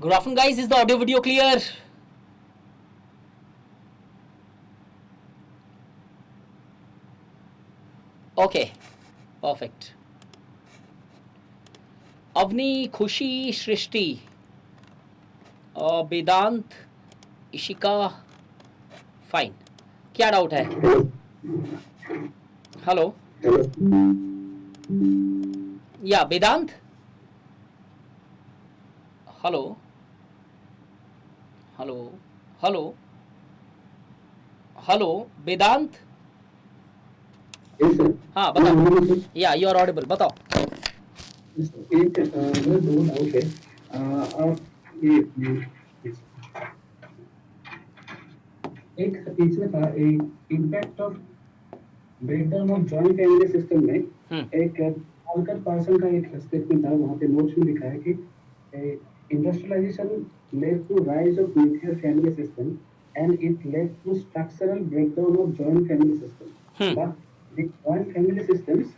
Good afternoon, guys. Is the audio video clear? Okay, perfect. Avani, खुशी, सृष्टि, वेदांत, Ishika, fine. क्या doubt है? Hello या वेदांत, hello hello hello hello वेदांत. हाँ बताओ. या यू आर ऑडिबल. बताओ. एक दो डाउट है. आप ये एक इसमें था एक impact of breakdown of joint family system में एक ऑलकर पार्सन का एक स्टेटमेंट था. वहाँ पे नोट्स में लिखा है कि industrialisation led to rise of nuclear family system and it led to structural breakdown of joint family system. But the joint family systems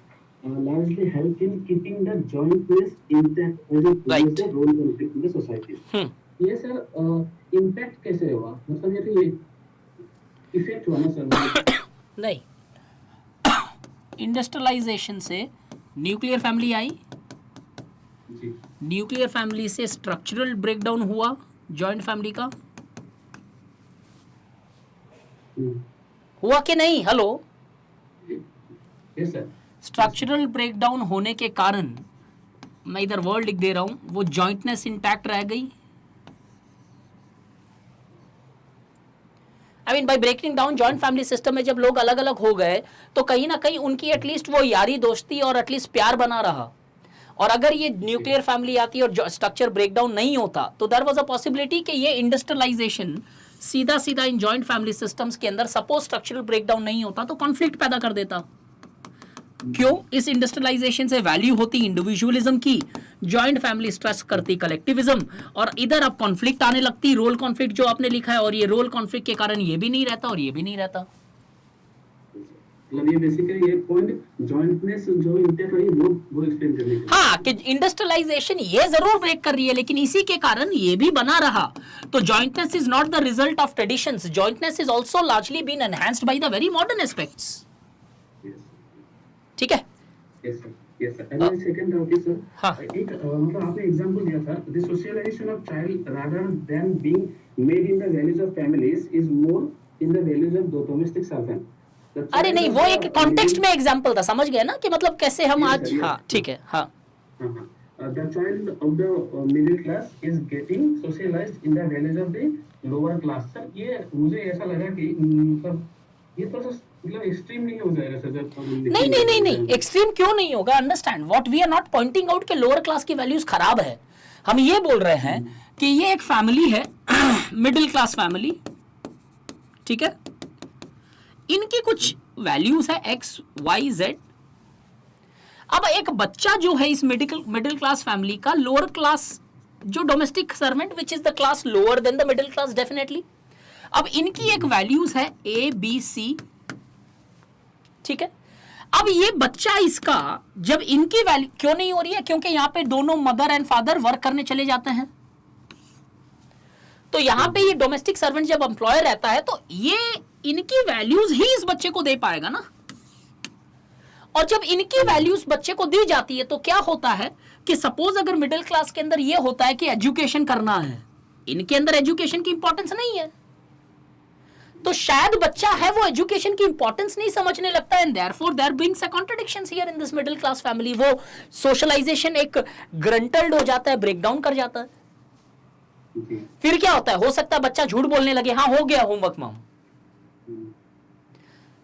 largely help in keeping the jointness intact as it plays a role conflict in the society. ये sir impact कैसे हुआ? मतलब ये effect हुआ ना sir? नहीं, industrialisation से nuclear family I. Nuclear family से स्ट्रक्चरल ब्रेकडाउन हुआ जॉइंट फैमिली का. हुआ कि नहीं? Hello. Yes sir. Structural breakdown होने के कारण, मैं इधर वर्ड लिख दे रहा हूं, वो जॉइंटनेस इंटैक्ट रह गई. I mean by breaking down joint family system में जब लोग अलग अलग हो गए तो कहीं ना कहीं उनकी एटलीस्ट वो यारी दोस्ती और एटलीस्ट प्यार बना रहा. और अगर ये न्यूक्लियर फैमिली आती और स्ट्रक्चर ब्रेकडाउन नहीं होता तो देयर वाज अ पॉसिबिलिटी कि ये इंडस्ट्रियलाइजेशन सीधा सीधा इन जॉइंट फैमिली सिस्टम्स के अंदर, सपोज स्ट्रक्चरल ब्रेकडाउन नहीं होता तो कॉन्फ्लिक्ट पैदा कर देता. क्यों? इस इंडस्ट्रियलाइजेशन से वैल्यू होती इंडिविजुअलिज्म की, जॉइंट फैमिली स्ट्रेस करती कलेक्टिविज्म, और इधर अब कॉन्फ्लिक्ट आने लगती, रोल कॉन्फ्लिक्ट जो आपने लिखा है, और ये रोल कॉन्फ्लिक्ट के कारण ये भी नहीं रहता और ये भी नहीं रहता. मतलब ये बेसिकली ये पॉइंट जॉइंटनेस जो इंटैक्ट रही वो एक्सप्लेन करने के. हाँ, कि इंडस्ट्रियलाइजेशन ये जरूर ब्रेक कर रही है लेकिन इसी के कारण ये भी बना रहा. तो jointness is not the result of traditions. Jointness is also largely been enhanced by the very modern aspects. ठीक है. Yes sir. Yes sir. And second doubt is sir. हाँ. एक मतलब आपने एग्जांपल दिया था, the socialization of child rather than being made in the values of families is more in the values of domestic servant. अरे नहीं, वो एक कॉन्टेक्स्ट में एग्जांपल था, समझ गए ना कि मतलब कैसे हम आज. हाँ ठीक है. हाँ. The child of the middle class is getting socialized in the values of the lower class. Sir ये मुझे ऐसा लगा कि मतलब ये थोड़ा सा मतलब एक्सट्रीम नहीं हो जाएगा सर? नहीं नहीं नहीं नहीं, एक्सट्रीम क्यों नहीं होगा? Understand what we are not pointing out कि लोअर क्लास की वैल्यूज खराब है. हम ये बोल रहे हैं कि ये एक फैमिली है, मिडिल क्लास फैमिली, ठीक है. इनकी कुछ वैल्यूज है एक्स वाई जेड. अब एक बच्चा जो है इस मिडिल क्लास फैमिली का, लोअर क्लास जो domestic servant which is the class lower than the middle class definitely. अब इनकी एक वैल्यूज है ए बी सी, ठीक है. अब ये बच्चा इसका जब इनकी वैल्यू क्यों नहीं हो रही है? क्योंकि यहां पे दोनों मदर एंड फादर वर्क करने चले जाते हैं. तो यहां पे ये डोमेस्टिक सर्वेंट जब एम्प्लॉयर रहता है तो ये इनकी वैल्यूज ही इस बच्चे को दे पाएगा ना. और जब इनकी वैल्यूज बच्चे को दी जाती है तो क्या होता है कि सपोज अगर मिडिल क्लास के अंदर ये होता है कि एजुकेशन करना है, इनके अंदर एजुकेशन की इंपॉर्टेंस नहीं है, तो शायद बच्चा है वो एजुकेशन की इंपॉर्टेंस नहीं समझने लगता है. Therefore there beings a contradictions here in this middle class family. वो सोशलाइजेशन एक ग्रंटल्ड हो जाता है, ब्रेकडाउन कर जाता है. फिर क्या होता है? हो सकता है बच्चा झूठ बोलने लगे, हाँ हो गया होमवर्क मॉम.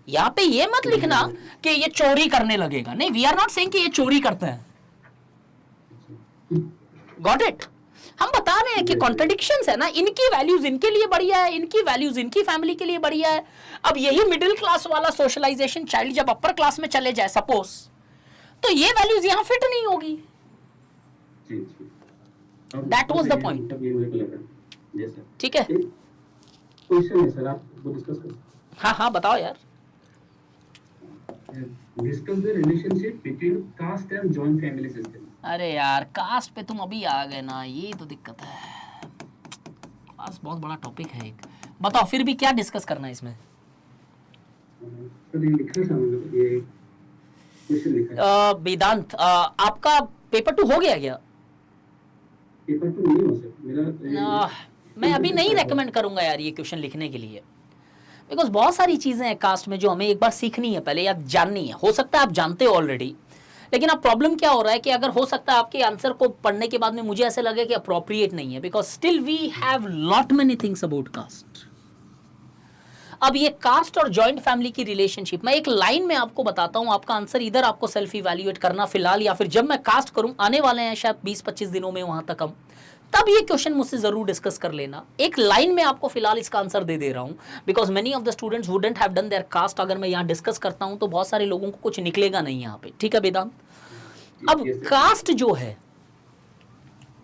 यहां पे ये मत लिखना कि ये चोरी करने लगेगा. नहीं, वी आर नॉट सेइंग कि ये चोरी करते हैं. Got it? हम बता रहे हैं कि कॉन्ट्रडिक्शंस है ना. इनकी वैल्यूज इनके लिए बढ़िया है, इनकी वैल्यूज इनकी फैमिली के लिए बढ़िया है. अब यही मिडिल क्लास वाला सोशलाइजेशन चाइल्ड जब अपर क्लास में चले जाए सपोज, तो ये वैल्यूज यहां फिट नहीं होगी. That was the point. ठीक है. क्वेश्चन है सर, आप वो डिस्कस कर. हाँ हाँ बताओ यार. Discuss the relationship between caste and joint family system. अरे यार कास्ट पे तुम अभी आ गए ना, ये तो दिक्कत है. पास बहुत बड़ा टॉपिक है एक। बताओ फिर भी क्या डिस्कस करना है इसमें? सर ये लिखा था, मतलब ये क्वेश्चन लिखा है। वेदांत, आपका पेपर 2 हो गया क्या? पेपर तो नहीं हो सकता मेरा। मैं अभी नहीं रेकमेंड करूंगा यार ये क्वेश्चन लिखने के लिए, बिकॉज बहुत सारी चीजें हैं कास्ट में जो हमें एक बार सीखनी है पहले या जाननी है। हो सकता है आप जानते हो ऑलरेडी, लेकिन अब प्रॉब्लम क्या हो रहा है कि अगर हो सकता है आपके आंसर को पढ़ने के बाद में मुझे ऐसे लगे कि अप्रोप्रिएट नहीं है, because still we have lot many things about caste. अब ये कास्ट और जॉइंट फैमिली की रिलेशनशिप मैं एक लाइन में आपको बताता हूं, आपका आंसर इधर आपको सेल्फ इवैल्यूएट करना फिलहाल, या फिर जब मैं कास्ट करूं, आने वाले हैं शायद 20-25 दिनों में वहां तक हम, तब ये क्वेश्चन मुझसे जरूर डिस्कस कर लेना। एक लाइन में आपको फिलहाल इसका आंसर दे दे रहा हूं, because many of the students wouldn't have done their caste. अगर मैं यहाँ डिस्कस करता हूं तो बहुत सारे लोगों को कुछ निकलेगा नहीं यहाँ पे, ठीक है वेदांत? अब कास्ट जो है,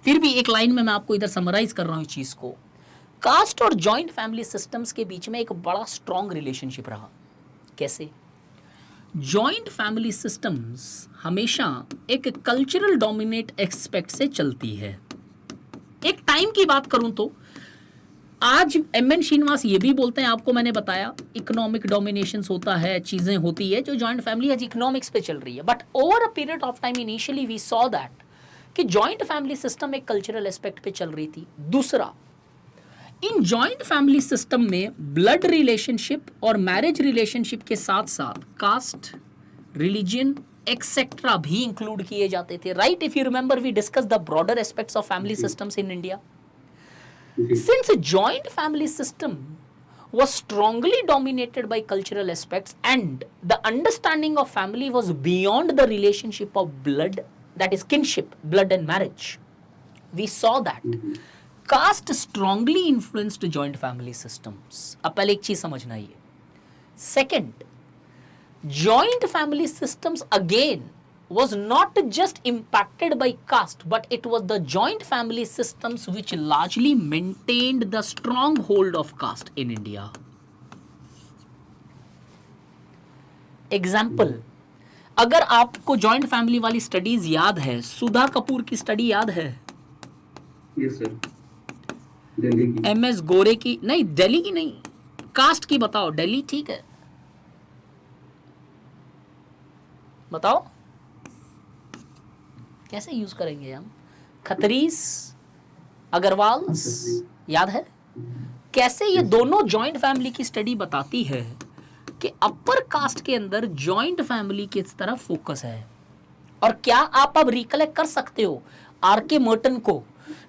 फिर भी एक लाइन में मैं आपको इधर समराइज कर रहा हूं इस चीज को। कास्ट और जॉइंट फैमिली सिस्टम्स के बीच में एक बड़ा स्ट्रॉन्ग रिलेशनशिप रहा। कैसे? जॉइंट फैमिली सिस्टम्स हमेशा एक कल्चरल डोमिनेट एस्पेक्ट से चलती है। एक टाइम की बात करूं तो आज एम.एन. श्रीनिवास ये भी बोलते हैं, आपको मैंने बताया इकोनॉमिक डोमिनेशंस होता है, चीजें होती है जो जॉइंट फैमिली आज इकोनॉमिक्स पे चल रही है। But over a period of time initially we saw that कि जॉइंट फैमिली सिस्टम एक कल्चरल एस्पेक्ट पे चल रही थी। दूसरा, इन जॉइंट फैमिली सिस्टम में ब्लड रिलेशनशिप और मैरिज रिलेशनशिप के साथ साथ कास्ट, रिलीजन एक्सेट्रा भी इंक्लूड किए जाते थे। Right? If you remember we discuss the broader aspects of family systems in India. Since joint family system was strongly dominated by cultural aspects and the understanding of family was beyond the relationship of blood, that is kinship, blood and marriage, we saw that caste strongly influenced joint family systems. अब पहले एक चीज समझना है। Second, joint family systems again was not just impacted by caste, but it was the joint family systems which largely maintained the stronghold of caste in India. Example, अगर आपको joint family वाली studies याद है, सुधा कपूर की study याद है? Yes sir, Delhi की। MS गोरे की नहीं, दिल्ली की नहीं, कास्ट की बताओ। दिल्ली ठीक है, बताओ कैसे यूज करेंगे हम? खत्रीस, अग्रवाल्स, याद है? कैसे ये दोनों जॉइंट फैमिली की स्टडी बताती है कि अपर कास्ट के अंदर जॉइंट फैमिली किस तरफ फोकस है। और क्या आप अब रिकलेक्ट कर सकते हो R.K. मर्टन को,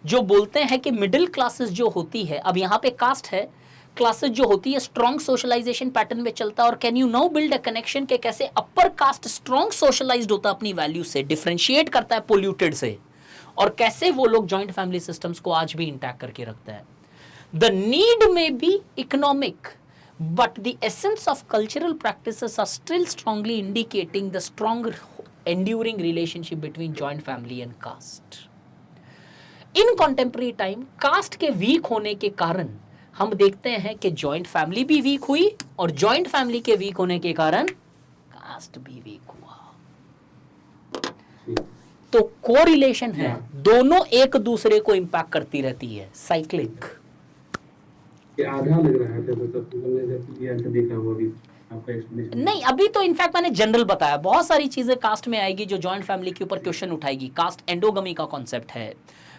जो बोलते हैं कि मिडिल क्लासेस जो होती है, अब यहाँ पे कास्ट है, क्लासेस जो होती है स्ट्रॉन्ग सोशलाइजेशन पैटर्न में चलता है। और can you now build a connection के कैसे अपर कास्ट स्ट्रॉन्ग सोशलाइज्ड होता है अपनी वैल्यू से, डिफरेंशिएट करता है पोल्यूटेड से, और कैसे वो लोग जॉइंट फैमिली सिस्टम्स को आज भी इंटैक्ट करके रखता है। The need may be economic, but the essence of cultural practices are still strongly indicating the strong enduring relationship between joint family and caste. In contemporary time caste के weak होने के कारण हम देखते हैं कि जॉइंट फैमिली भी week हुई, और जॉइंट फैमिली के वीक होने के कारण कास्ट भी वीक हुआ। तो कोरिलेशन है, दोनों एक दूसरे को इंपैक्ट करती रहती है, साइक्लिक। ये आधा लग रहा है जब तुमने जब ये आंसर देखा वो भी आपका एक्सप्लेनेशन नहीं, अभी तो इनफैक्ट मैंने जनरल बताया, बहुत सारी चीजें कास्ट में आएगी जो जॉइंट फैमिली के ऊपर क्वेश्चन उठाएगी। कास्ट एंडोगमी का कॉन्सेप्ट है,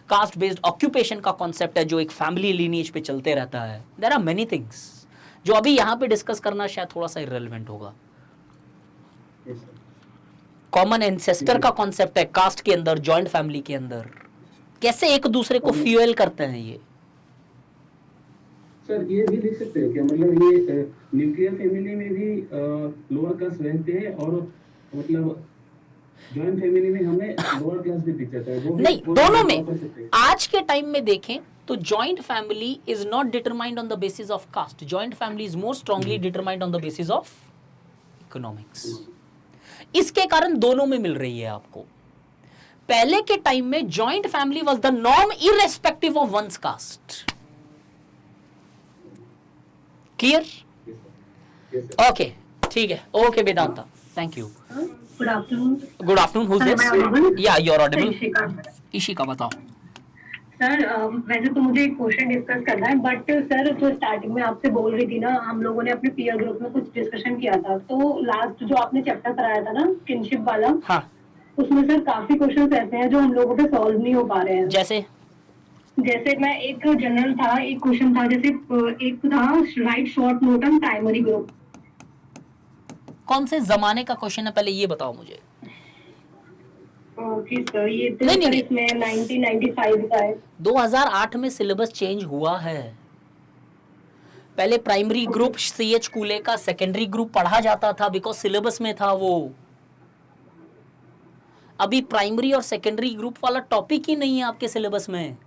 कास्ट बेस्ड ऑक्यूपेशन का कॉन्सेप्ट है जो एक फैमिली लीनिएज पे चलते रहता है। देयर आर मेनी थिंग्स जो अभी यहाँ पे डिस्कस करना शायद थोड़ा सा इररिलेवेंट होगा। कॉमन एंसेस्टर का कॉन्सेप्ट है कास्ट के अंदर, जॉइंट फैमिली के अंदर, कैसे एक दूसरे को फ्यूएल करते हैं ये। सर ये भी लिख सकते हैं क्या, मतलब ये न्यूक्लियर फैमिली में भी लोअर कास्ट रहते हैं और मतलब जॉइंट फैमिली में हमें लोअर क्लास भी दिख जाता है? वो नहीं, दोनों में। आज के टाइम में देखें तो joint family is not determined on the basis of caste, joint family is more strongly determined on the basis of economics. इसके कारण दोनों में मिल रही है आपको। पहले के टाइम में joint family was the norm irrespective of one's caste. Clear? Okay, ठीक है, okay Vedanta, thank you. Good afternoon. Good afternoon. Who's Sir, this? am I audible? Yeah, you're audible. Ishika. Ishika, बताओ। सर वैसे तो मुझे एक question discuss करना है, but sir जो स्टार्टिंग में आपसे बोल रही थी ना, हम लोगों ने अपने पीयर ग्रुप में कुछ डिस्कशन किया था, तो लास्ट जो आपने चैप्टर कराया था ना किनशिप वाला, हाँ, उसमें सर काफी क्वेश्चंस ऐसे हैं जो हम लोगों पे सॉल्व नहीं हो पा रहे हैं। जैसे जैसे मैं एक जनरल था, एक क्वेश्चन था, जैसे एक था right short note on primary group. कौन से जमाने का क्वेश्चन है पहले ये बताओ मुझे। ओके सर, ये तो नहीं सर नहीं, इसमें 1995 का है। 2008 में सिलेबस चेंज हुआ है। पहले प्राइमरी ग्रुप सीएच कूले का सेकेंडरी ग्रुप पढ़ा जाता था बिकॉज सिलेबस में था वो। अभी प्राइमरी और सेकेंडरी ग्रुप वाला टॉपिक ही नहीं है आपके सिलेबस में।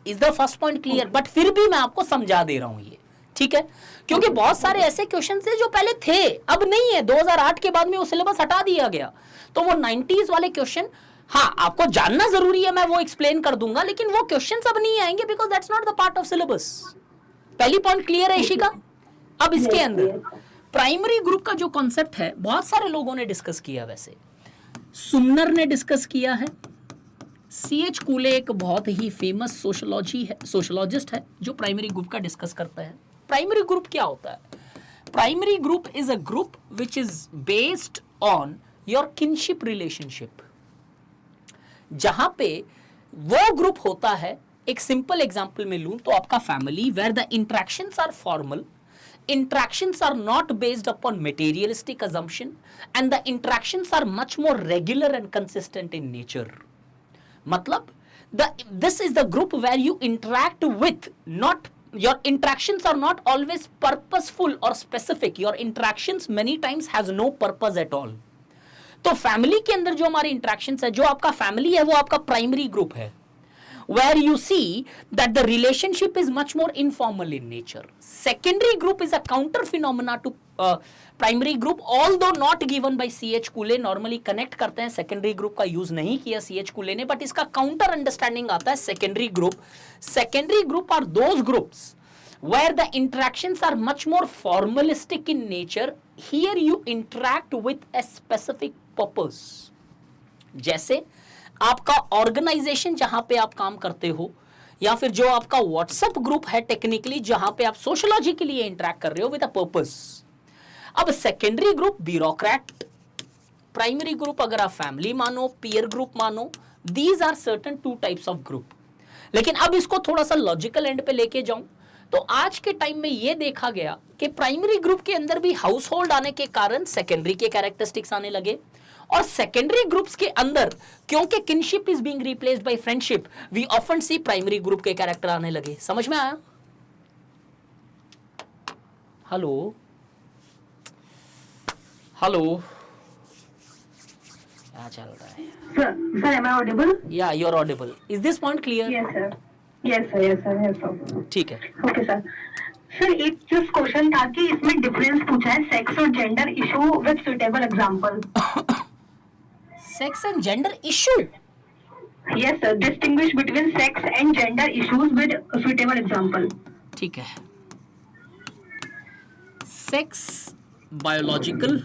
Is the first point clear? But फिर भी मैं आपको समझा दे रहा हूं ये, ठीक है? क्योंकि बहुत सारे ऐसे क्वेश्चन थे जो पहले थे, अब नहीं है। 2008 के बाद में वो सिलेबस हटा दिया गया, तो वो 90s वाले क्वेश्चन, हाँ आपको जानना जरूरी है, मैं वो एक्सप्लेन कर दूंगा, लेकिन वो क्वेश्चन अब नहीं आएंगे because that's not the part of syllabus. पहली पॉइंट क्लियर है इशिका? अब इसके अंदर प्राइमरी ग्रुप का जो कॉन्सेप्ट है बहुत सारे लोगों ने डिस्कस किया। वैसे सुमनर ने डिस्कस किया है, सीएच कूले एक बहुत ही फेमस सोशोलॉजिस्ट है जो प्राइमरी ग्रुप का डिस्कस करता है। प्राइमरी ग्रुप क्या होता है? Primary group is a group which is based on your kinship relationship. जहां पे वो ग्रुप होता है, एक सिंपल एग्जांपल में लूं तो आपका family, where the interactions are formal, interactions are not based upon materialistic assumption, and the interactions are much more regular and consistent in nature. मतलब this is the group where you interact with, not your interactions are not always purposeful or specific. Your interactions many times has no purpose at all. तो family के अंदर जो हमारी interactions है, जो आपका family है, वो आपका प्राइमरी ग्रुप है, where you see that the relationship is much more informal in nature. Secondary group is a counter phenomena to primary group, although not given by C.H. Cooley. Normally connect करते हैं, secondary group का use नहीं किया C.H. Cooley ने, but इसका counter understanding आता है secondary group. Secondary group are those groups where the interactions are much more formalistic in nature. Here you interact with a specific purpose. जैसे आपका organisation जहां पे आप काम करते हो, या फिर जो आपका व्हाट्सएप ग्रुप है टेक्निकली, जहां पे आप सोशोलॉजी के लिए इंटरेक्ट कर रहे हो विद अ पर्पस। अब secondary group bureaucrat, primary group अगर आप फैमिली मानो, पीयर ग्रुप मानो, these are certain two types of group. लेकिन अब इसको थोड़ा सा लॉजिकल एंड पे लेके जाऊं तो आज के टाइम में यह देखा गया कि प्राइमरी ग्रुप के अंदर भी हाउस होल्ड आने के कारण सेकेंडरी के कैरेक्टरिस्टिक्स आने लगे, और सेकेंडरी ग्रुप्स के अंदर क्योंकि kinship is being replaced by friendship, we often see primary group के कैरेक्टर आने लगे। समझ में आया? हेलो हेलो, क्या चल रहा है? Sir am I audible? Yeah you are audible. Is this point clear? Yes sir. Yes sir. Yes sir. Yes sir. ठीक है। Okay sir. सर एक जस्ट क्वेश्चन था कि इसमें डिफरेंस पूछा है सेक्स और gender issue with suitable example. Sex and gender issue? Yes sir, distinguish between sex and gender issues with suitable example. ठीक है। Sex biological,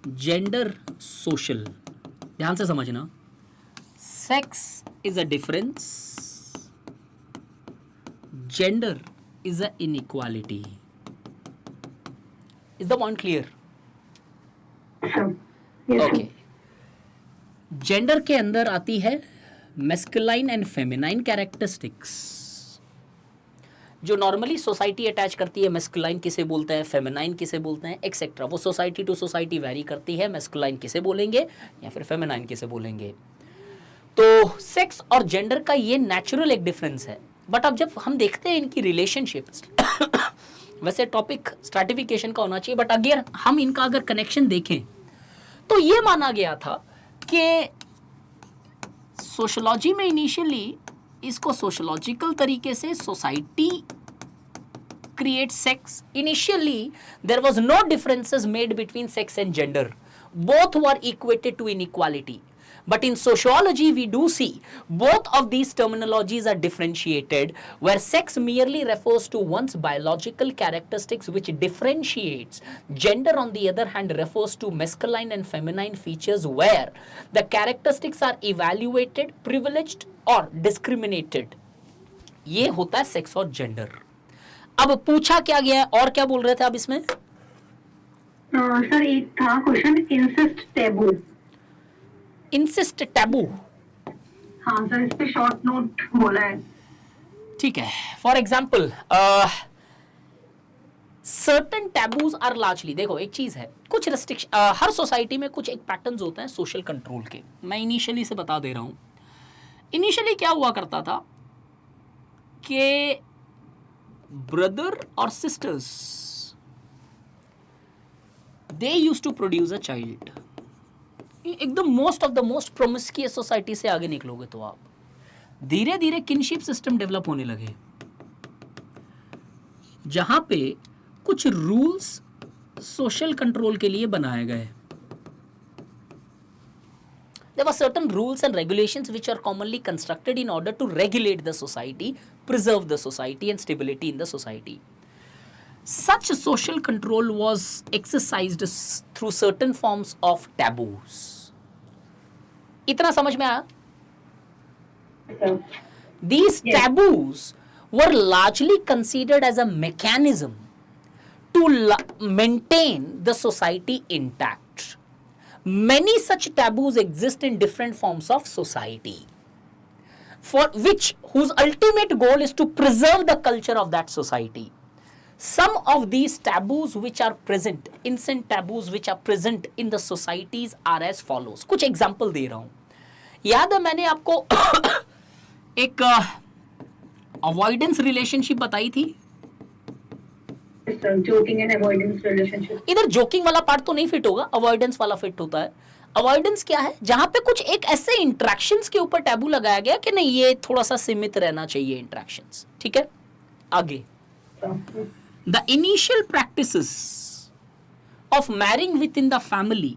gender social. ध्यान से समझना, sex is a difference, gender is a inequality. Is the point clear? Okay. Gender के अंदर आती है masculine and feminine characteristics, जो नॉर्मली सोसाइटी अटैच करती है। मेस्कुलाइन किसे बोलते हैं, फेमिनाइन किसे बोलते हैं, एक्सेट्रा। वो सोसाइटी टू सोसाइटी वेरी करती है, मेस्कुलाइन किसे बोलेंगे या फिर फेमिनाइन किसे बोलेंगे। तो सेक्स और जेंडर का ये नेचुरल एक डिफरेंस है। बट अब जब हम देखते हैं इनकी रिलेशनशिप, वैसे टॉपिक स्ट्रैटिफिकेशन का होना चाहिए, बट अगर हम इनका अगर कनेक्शन देखें तो ये माना गया था कि सोशोलॉजी में इनिशियली इसको सोशोलॉजिकल तरीके से society create sex. Initially there was no differences made between sex and gender, both were equated to inequality. But in sociology, we do see both of these terminologies are differentiated, where sex merely refers to one's biological characteristics, which differentiates. Gender, on the other hand, refers to masculine and feminine features, where the characteristics are evaluated, privileged or discriminated. ये होता है sex और gender. अब पूछा क्या गया है और क्या बोल रहे थे आप इसमें? सर एक था question, incest taboo. Incest taboo. हाँ सर, इस पे शॉर्ट नोट बोला है. ठीक है. For example certain taboos are largely, देखो एक चीज है, कुछ रेस्ट्रिक्शन हर सोसाइटी में कुछ एक पैटर्न्स होते हैं सोशल कंट्रोल के. मैं इनिशियली से बता दे रहा हूं. इनिशियली क्या हुआ करता था कि ब्रदर और sisters they used to produce a child. एकदम most of the most promiscuous society से आगे निकलोगे तो आप धीरे धीरे किनशिप सिस्टम डेवलप होने लगे, जहां पे कुछ रूल्स सोशल कंट्रोल के लिए बनाए गए. There were certain rules and regulations which are commonly constructed in order to regulate the society, preserve the society and stability in the society. Such social control was exercised through certain forms of taboos. इतना समझ में आया? These taboos were largely considered as a mechanism to maintain the society intact. Many such taboos exist in different forms of society, whose ultimate goal is to preserve the culture of that society. Some of these taboos which are present, instant taboos which are present in the societies are as follows. कुछ example दे रहा हूं. याद है मैंने आपको एक avoidance relationship बताई थी. Joking and avoidance relationship. इधर जोकिंग वाला पार्ट तो नहीं फिट होगा, अवॉइडेंस वाला फिट होता है. अवॉइडेंस क्या है? जहां पे कुछ एक ऐसे इंटरेक्शंस के ऊपर टैबू लगाया गया कि नहीं, ये थोड़ा सा सीमित रहना चाहिए इंटरेक्शंस. ठीक है, आगे. The initial practices of marrying within the family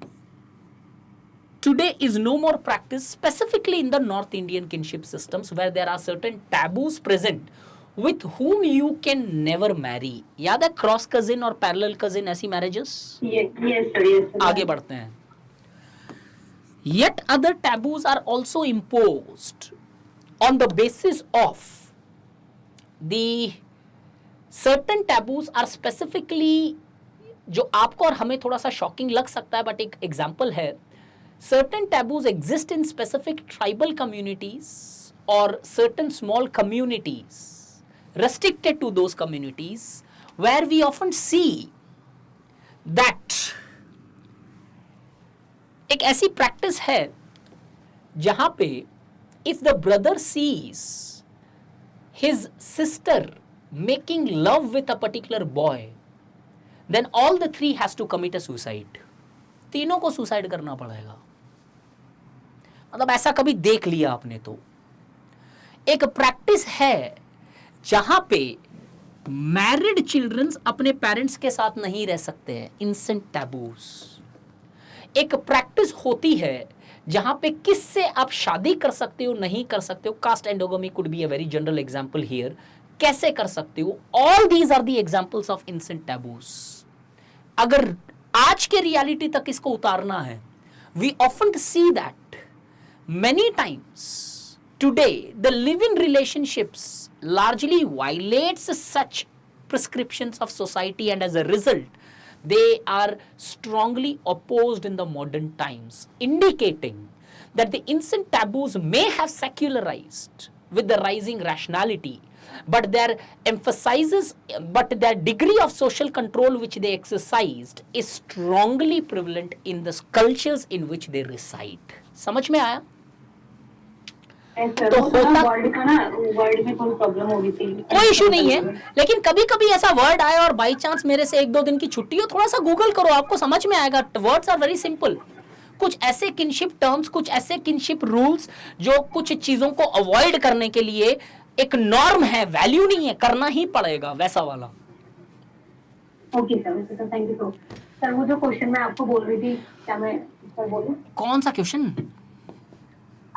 today is no more practiced, specifically in the North Indian kinship systems, where there are certain taboos present with whom you can never marry. याद है cross cousin और parallel cousin ऐसी marriages? Yes sir. आगे बढ़ते हैं. Yet other taboos are also imposed on the basis of the certain taboos are specifically, जो आपको और हमें थोड़ा सा शॉकिंग लग सकता है, बट एक एग्जाम्पल है. certain taboos exist in specific tribal communities or certain small communities restricted to those communities, where we often see that एक ऐसी प्रैक्टिस है जहां पे if the brother sees his sister making love with a particular boy, then all the three has to commit a suicide. तीनों को suicide करना पड़ेगा. मतलब ऐसा कभी देख लिया आपने तो. एक प्रैक्टिस है जहां पे मैरिड चिल्ड्रंस अपने पेरेंट्स के साथ नहीं रह सकते हैं, इंसेंट टैबूज. एक प्रैक्टिस होती है जहां पे किससे आप शादी कर सकते हो, नहीं कर सकते हो. Caste endogamy could be a very general example here. कैसे कर सकते हो? All these are the examples of incest taboos. अगर आज के रियलिटी तक इसको उतारना है, we often see that many times today the live in relationships largely violates such prescriptions of society, and as a result they are strongly opposed in the modern times, indicating that the instant taboos may have secularized with the rising rationality, but their degree of social control which they exercised is strongly prevalent in the cultures in which they reside. समझ में आया? तो होता word का ना, word में कोई problem हो गई थी. कोई इशू नहीं है, लेकिन कभी कभी ऐसा वर्ड आए और बाई चांस मेरे से 1-2 दिन की छुट्टी हो, थोड़ा सा गूगल करो, आपको समझ में आएगा. Words are very simple. कुछ ऐसे किनशिप टर्म्स, कुछ ऐसे किनशिप रूल्स जो कुछ चीजों को अवॉइड करने के लिए एक नॉर्म है, वैल्यू नहीं है, करना ही पड़ेगा, वैसा वाला. Okay sir, thank you sir. वो जो क्वेश्चन मैं आपको बोल रही थी, क्या मैं सर बोलूं? कौन सा क्वेश्चन?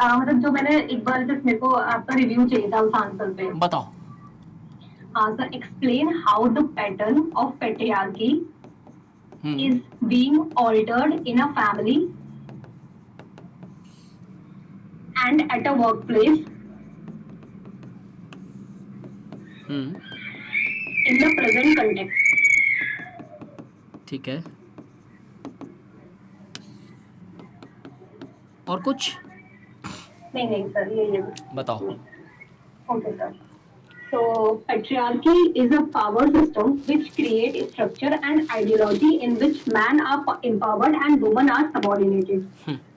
मतलब जो मैंने एक बार जस्ट मेरे को आपका रिव्यू चाहिए था उस आंसर पे। बताओ। Sir, explain how the pattern of patriarchy hmm is being altered in a family and at a workplace hmm in the present context. ठीक है, और कुछ नहीं नहीं सर, ये बताओ। Okay sir. So patriarchy is a power system which creates structure and ideology in which men are empowered and women are subordinated.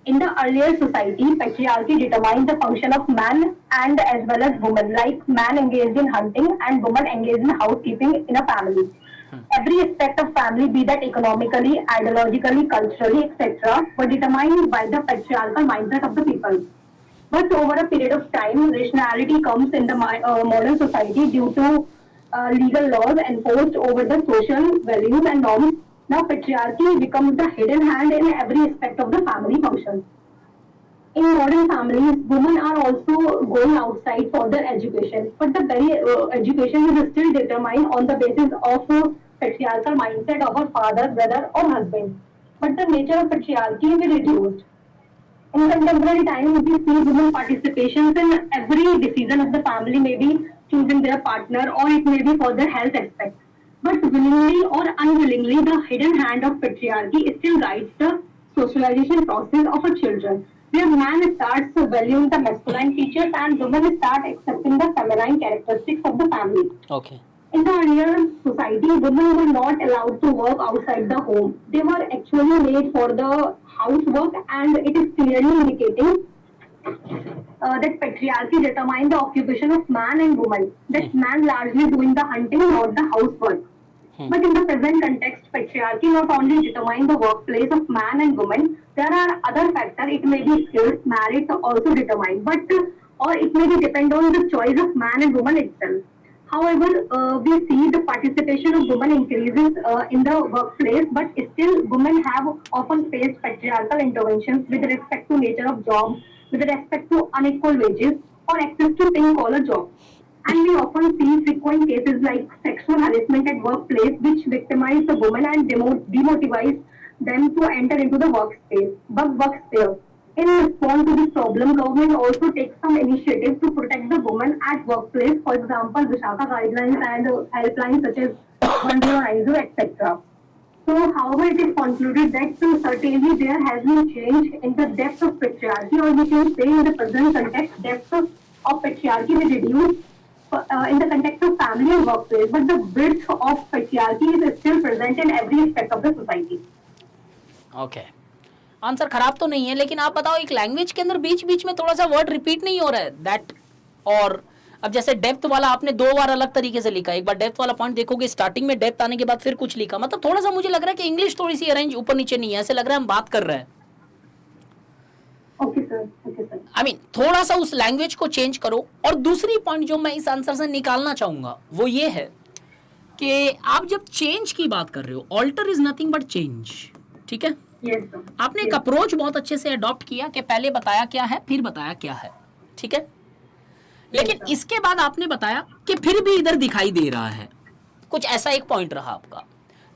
In the earlier society, patriarchy determined the function of man and as well as women, like man engaged in hunting and woman engaged in housekeeping in a family. Every aspect of family, be that economically, ideologically, culturally, etc., were determined by the patriarchal mindset of the people. But over a period of time, rationality comes in the modern society due to legal laws enforced over the social values and norms. Now, patriarchy becomes the hidden hand in every aspect of the family function. In modern families, women are also going outside for their education, but the very education is still determined on the basis of patriarchal mindset of a father, brother, or husband. But the nature of patriarchy is reduced. In contemporary times, we see women participations in every decision of the family, maybe choosing their partner or it may be for their health aspect. But willingly or unwillingly, the hidden hand of patriarchy still guides the socialization process of a children, where man starts valuing the masculine features and women start accepting the feminine characteristics of the family. Okay, In the earlier society, women were not allowed to work outside the home. They were actually made for the housework, and it is clearly indicating that patriarchy determined the occupation of man and woman. That man largely doing the hunting, not the housework. But in the present context, patriarchy not only determines the workplace of man and woman, there are other factors. It may be skills, marriage also determined, but or it may be depend on the choice of man and woman itself. However, we see the participation of women increases in the workplace, but still women have often faced patriarchal interventions with respect to nature of job, with respect to unequal wages or access to pink collar jobs. And we often see frequent cases like sexual harassment at workplace, which victimize the women and demotivize them to enter into the worksphere. In response to this problem, government also takes some initiative to protect the women at workplace. For example, Vishaka guidelines and helplines such as 1090, etc. So, however, it is concluded that certainly there has been change in the depth of patriarchy, or we can say in the present context, depth of patriarchy will reduce in the context of family and workplace, but the width of patriarchy is still present in every aspect of the society. Okay. Answer खराब तो नहीं है, लेकिन आप बताओ, एक language के अंदर बीच बीच में थोड़ा सा वर्ड रिपीट नहीं हो रहा है, दैट और अब जैसे डेप्थ वाला आपने 2 बार अलग तरीके से लिखा, एक बार डेप्थ वाला पॉइंट देखोगे, स्टार्टिंग में डेप्थ आने के बाद फिर कुछ लिखा, मतलब थोड़ा सा मुझे लग रहा है कि इंग्लिश थोड़ी सी अरेंज ऊपर नीचे नहीं है, ऐसे लग रहा है हम बात कर रहे हैं। Okay sir, okay sir. I mean थोड़ा सा उस लैंग्वेज को चेंज करो। और दूसरी पॉइंट जो मैं इस आंसर से निकालना चाहूंगा वो ये है कि आप जब चेंज की बात कर रहे हो, alter is nothing but change, ठीक है? Yes, sir. आपने एक अप्रोच बहुत अच्छे से अडॉप्ट किया कि पहले बताया क्या है फिर बताया क्या है, ठीक है? लेकिन इसके बाद आपने बताया कि फिर भी इधर दिखाई दे रहा है, कुछ ऐसा एक पॉइंट रहा आपका।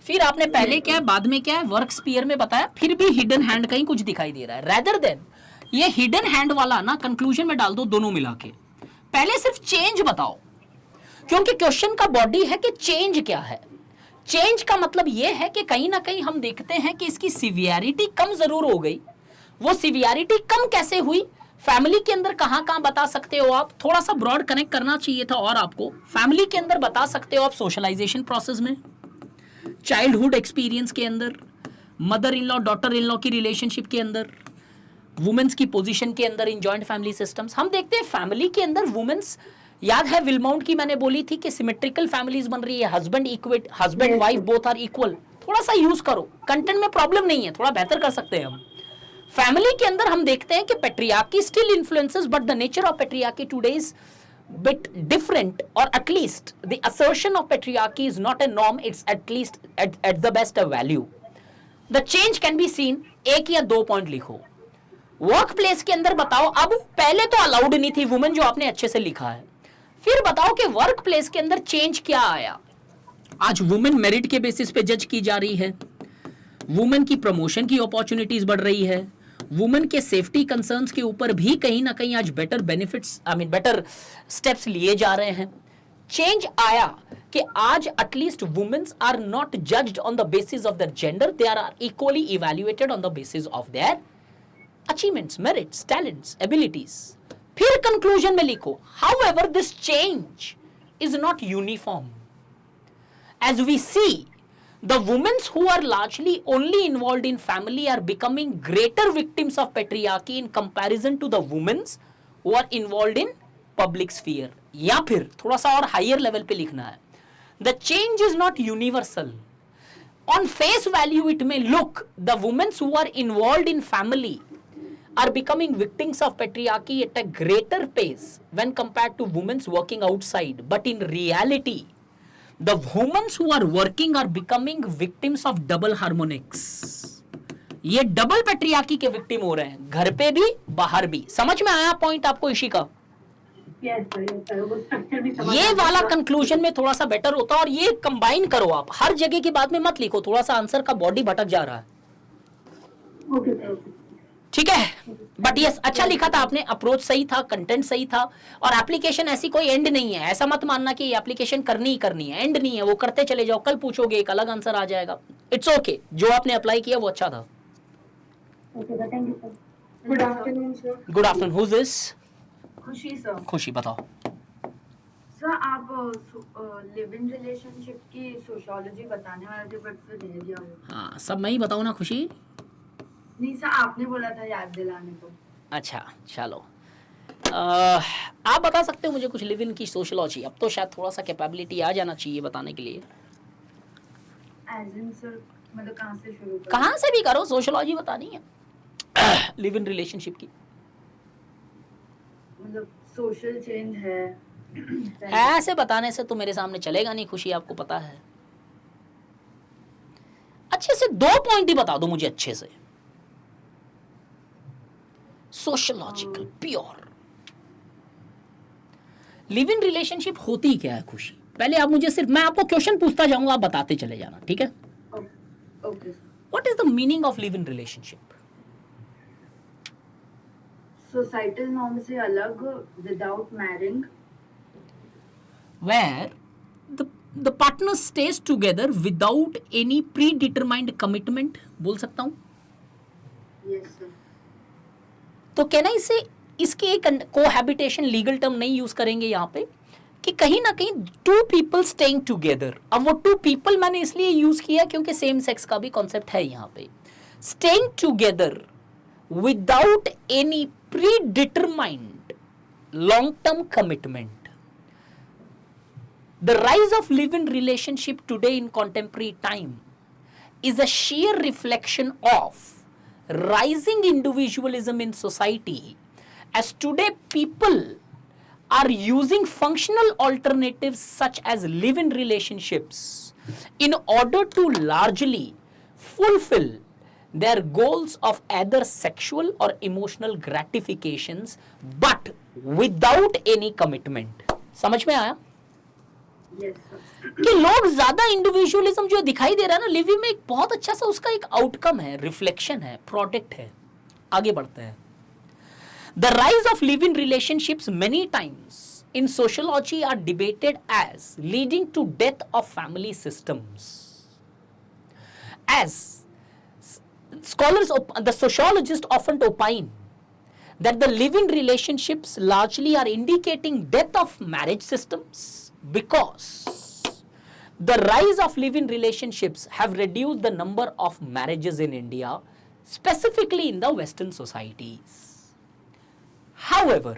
फिर आपने पहले क्या है बाद में क्या है वर्क स्पीयर में बताया, फिर भी हिडन हैंड कहीं कुछ दिखाई दे रहा है। रेदर देन ये हिडन हैंड वाला ना कंक्लूजन में डाल दो दोनों मिला के, पहले सिर्फ चेंज बताओ, क्योंकि क्वेश्चन का बॉडी है कि चेंज क्या है। चेंज का मतलब यह है कि कहीं ना कहीं हम देखते हैं कि इसकी सिवियरिटी कम जरूर हो गई। वो सिवियरिटी कम कैसे हुई, फैमिली के अंदर कहां कहां बता सकते हो आप, थोड़ा सा ब्रॉड कनेक्ट करना चाहिए था। और आपको फैमिली के अंदर बता सकते हो आप सोशलाइजेशन प्रोसेस में, चाइल्डहुड एक्सपीरियंस के अंदर, mother in law daughter in law की रिलेशनशिप के अंदर, वुमेन्स की पोजीशन के अंदर इन जॉइंट फैमिली सिस्टम्स। हम देखते हैं फैमिली के अंदर वुमेन्स, याद है विलमाउंट की मैंने बोली थी कि सिमेट्रिकल फैमिलीज बन रही है, husband wife both are equal. थोड़ा सा यूज करो, कंटेंट में प्रॉब्लम नहीं है, थोड़ा बेहतर कर सकते हैं हम। फैमिली के अंदर हम देखते हैं कि patriarchy still influences, but the nature of patriarchy today is bit different, or at least the assertion of patriarchy is not a norm, it's at least at the best a value. The change can be seen, एक या 2 point लिखो। Work place के अंदर बताओ, अब पहले तो allowed नहीं थी वुमेन, जो आपने अच्छे से लिखा है, फिर बताओ कि वर्क प्लेस के अंदर चेंज क्या आया। आज वुमेन मेरिट के बेसिस पे जज की जा रही है, वुमेन की प्रमोशन की अपॉर्चुनिटीज बढ़ रही है, वुमेन के सेफ्टी कंसर्न्स के ऊपर भी कहीं ना कहीं आज बेटर बेनिफिट्स, बेटर स्टेप्स लिए जा रहे हैं। चेंज आया कि आज at least womens are not judged on the basis of their gender, they are equally evaluated on the basis of their achievements, merits, talents, abilities. फिर कंक्लूजन में लिखो, however this change is not uniform. As we see, the women who are largely only involved in family are becoming greater victims of patriarchy in comparison to the women who are involved in public sphere. या फिर थोड़ा सा और higher level पे लिखना है, the change is not universal. On face value it may look the women who are involved in family are becoming victims of patriarchy at a greater pace when compared to women working outside, but in reality the women who are working are becoming victims of double harmonics. ये double patriarchy के victim हो रहे हैं, घर पे भी बाहर भी। समझ में आया पॉइंट आपको इसी का? Yes, sir, वो स्ट्रक्चर भी समझ ये वाला कंक्लूजन में थोड़ा सा बेटर होता है, और ये कंबाइन करो आप, हर जगह की बात में मत लिखो, थोड़ा सा आंसर का बॉडी भटक जा रहा है। ओके सर, ठीक है, बट यस अच्छा लिखा था आपने, अप्रोच सही था, कंटेंट सही था, और एप्लीकेशन ऐसी कोई एंड नहीं है। ऐसा मत मानना कि एप्लीकेशन करनी ही करनी है, एंड नहीं है, वो करते चले जाओ, कल पूछोगे एक अलग आंसर आ जाएगा। इट्स ओके, जो आपने अप्लाई किया वो अच्छा था। Okay sir, thank you sir. Good afternoon sir. Good afternoon, who is this? खुशी सर। खुशी, बताओ। सर आप लिव इन रिलेशनशिप की सोशियोलॉजी बताने वाले थे बट फिर रह गया वो। हाँ, सब मैं ही बताऊँ ना खुशी? नहीं सर, आपने बोला था याद दिलाने को। अच्छा चलो, आप बता सकते हो मुझे कुछ लिव इन की सोशियोलॉजी? अब तो शायद थोड़ा सा कैपेबिलिटी आ जाना चाहिए बताने के लिए। एज इन सर, मतलब कहाँ से शुरू करूं? कहाँ से भी करो, सोशियोलॉजी बतानी है लिव इन रिलेशनशिप की। मतलब सोशल चेंज है। ऐसे बताने से तो मेरे सामने चलेगा नहीं खुशी, आपको पता है। अच्छे से 2 पॉइंट ही बता दो मुझे अच्छे से, sociological pure. Live in relationship होती क्या है खुशी? पहले आप मुझे सिर्फ, मैं आपको क्वेश्चन पूछता जाऊंगा, आप बताते चले जाना, ठीक है? Okay. What is the meaning of live in relationship? Societal norm से अलग, without marrying, where the partner stays together without any predetermined commitment, बोल सकता हूं? Yes sir. तो कहना इसे, इसके एक कोहैबिटेशन लीगल टर्म नहीं यूज करेंगे यहाँ पे, कि कहीं ना कहीं 2 people staying together। अब वो 2 people मैंने इसलिए यूज किया क्योंकि सेम सेक्स का भी कॉन्सेप्ट है यहाँ पे। staying together without any predetermined long term commitment। The rise of live-in relationship today in contemporary time is a sheer reflection of rising individualism in society, as today people are using functional alternatives such as live-in relationships in order to largely fulfill their goals of either sexual or emotional gratifications but without any commitment। समझ में आया? Yes sir. कि लोग ज्यादा individualism जो दिखाई दे रहा है ना लिव इन में, एक बहुत अच्छा सा उसका एक आउटकम है, रिफ्लेक्शन है, प्रोडक्ट है। आगे बढ़ते हैं। The rise of live in relationships many times in sociology are debated as leading to death of family systems. As scholars, the sociologists often opine that the live-in relationships largely are indicating death of marriage systems, because the rise of live-in relationships have reduced the number of marriages in India, specifically in the Western societies. However,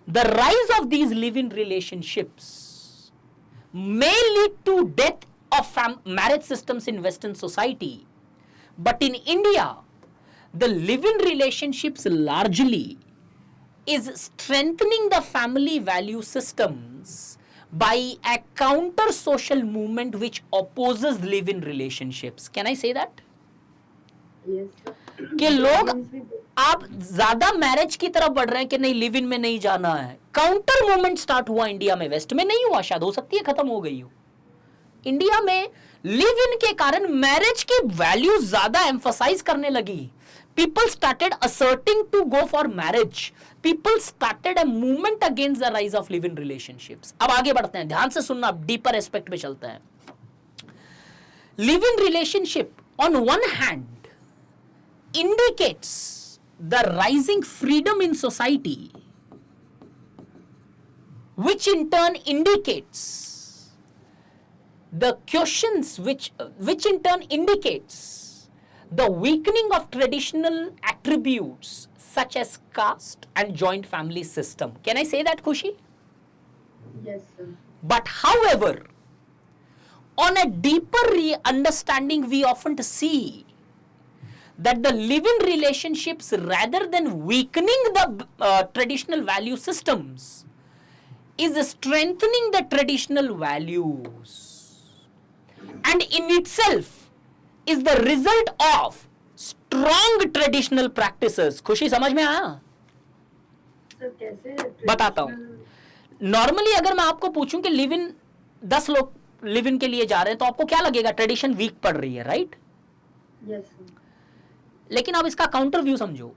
the rise of these live-in relationships may lead to death of marriage systems in Western society. But in India, the live-in relationships largely is strengthening the family value systems by a counter social movement which opposes live-in relationships. Can I say that? Yes sir. कि लोग, आप ज्यादा marriage की तरफ बढ़ रहे हैं कि नहीं लिव इन में नहीं जाना है। काउंटर मूवमेंट स्टार्ट हुआ इंडिया में, वेस्ट में नहीं हुआ, शायद हो सकती है खत्म हो गई हो। इंडिया में लिव इन के कारण मैरिज की वैल्यू ज्यादा एम्फसाइज करने लगी। People started asserting to go for marriage, people started a movement against the rise of live in relationships. अब आगे बढ़ते हैं, ध्यान से सुनना, डीपर एस्पेक्ट में चलते हैं। Live in relationship on one hand indicates the rising freedom in society, which in turn indicates the questions which in turn indicates the weakening of traditional attributes such as caste and joint family system. Can I say that, Khushi? Yes, sir. But however, on a deeper understanding, we often see that the live-in relationships, rather than weakening the traditional value systems, is strengthening the traditional values, and in itself is the result of strong traditional practices. खुशी समझ में आया? Sir कैसे बताता हूं। Normally अगर मैं आपको पूछूं कि लिव इन 10 लोग लिव इन के लिए जा रहे हैं तो आपको क्या लगेगा? ट्रेडिशन वीक पड़ रही है, राइट? Yes sir. लेकिन अब इसका काउंटर व्यू समझो।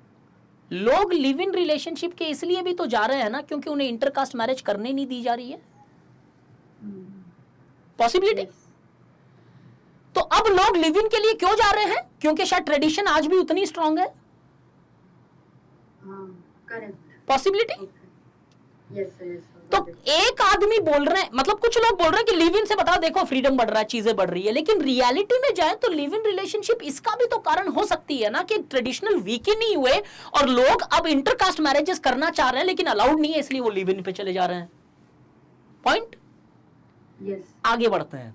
लोग लिव इन रिलेशनशिप के इसलिए भी तो जा रहे हैं ना क्योंकि उन्हें इंटरकास्ट मैरिज करने नहीं दी जा रही है। पॉसिबिलिटी। तो अब लोग लिव इन के लिए क्यों जा रहे हैं? क्योंकि शायद ट्रेडिशन आज भी उतनी स्ट्रांग है। करेक्ट। पॉसिबिलिटी। Yes sir. तो एक आदमी बोल रहे हैं, मतलब कुछ लोग बोल रहे हैं कि लिव इन से बताओ देखो फ्रीडम बढ़ रहा है, चीजें बढ़ रही है, लेकिन रियलिटी में जाए तो लिव इन रिलेशनशिप इसका भी तो कारण हो सकती है ना कि ट्रेडिशनल वीक ही नहीं हुए और लोग अब इंटरकास्ट मैरिजेस करना चाह रहे हैं लेकिन अलाउड नहीं है, इसलिए वो लिव इन पे चले जा रहे हैं। पॉइंट। यस। आगे बढ़ते हैं।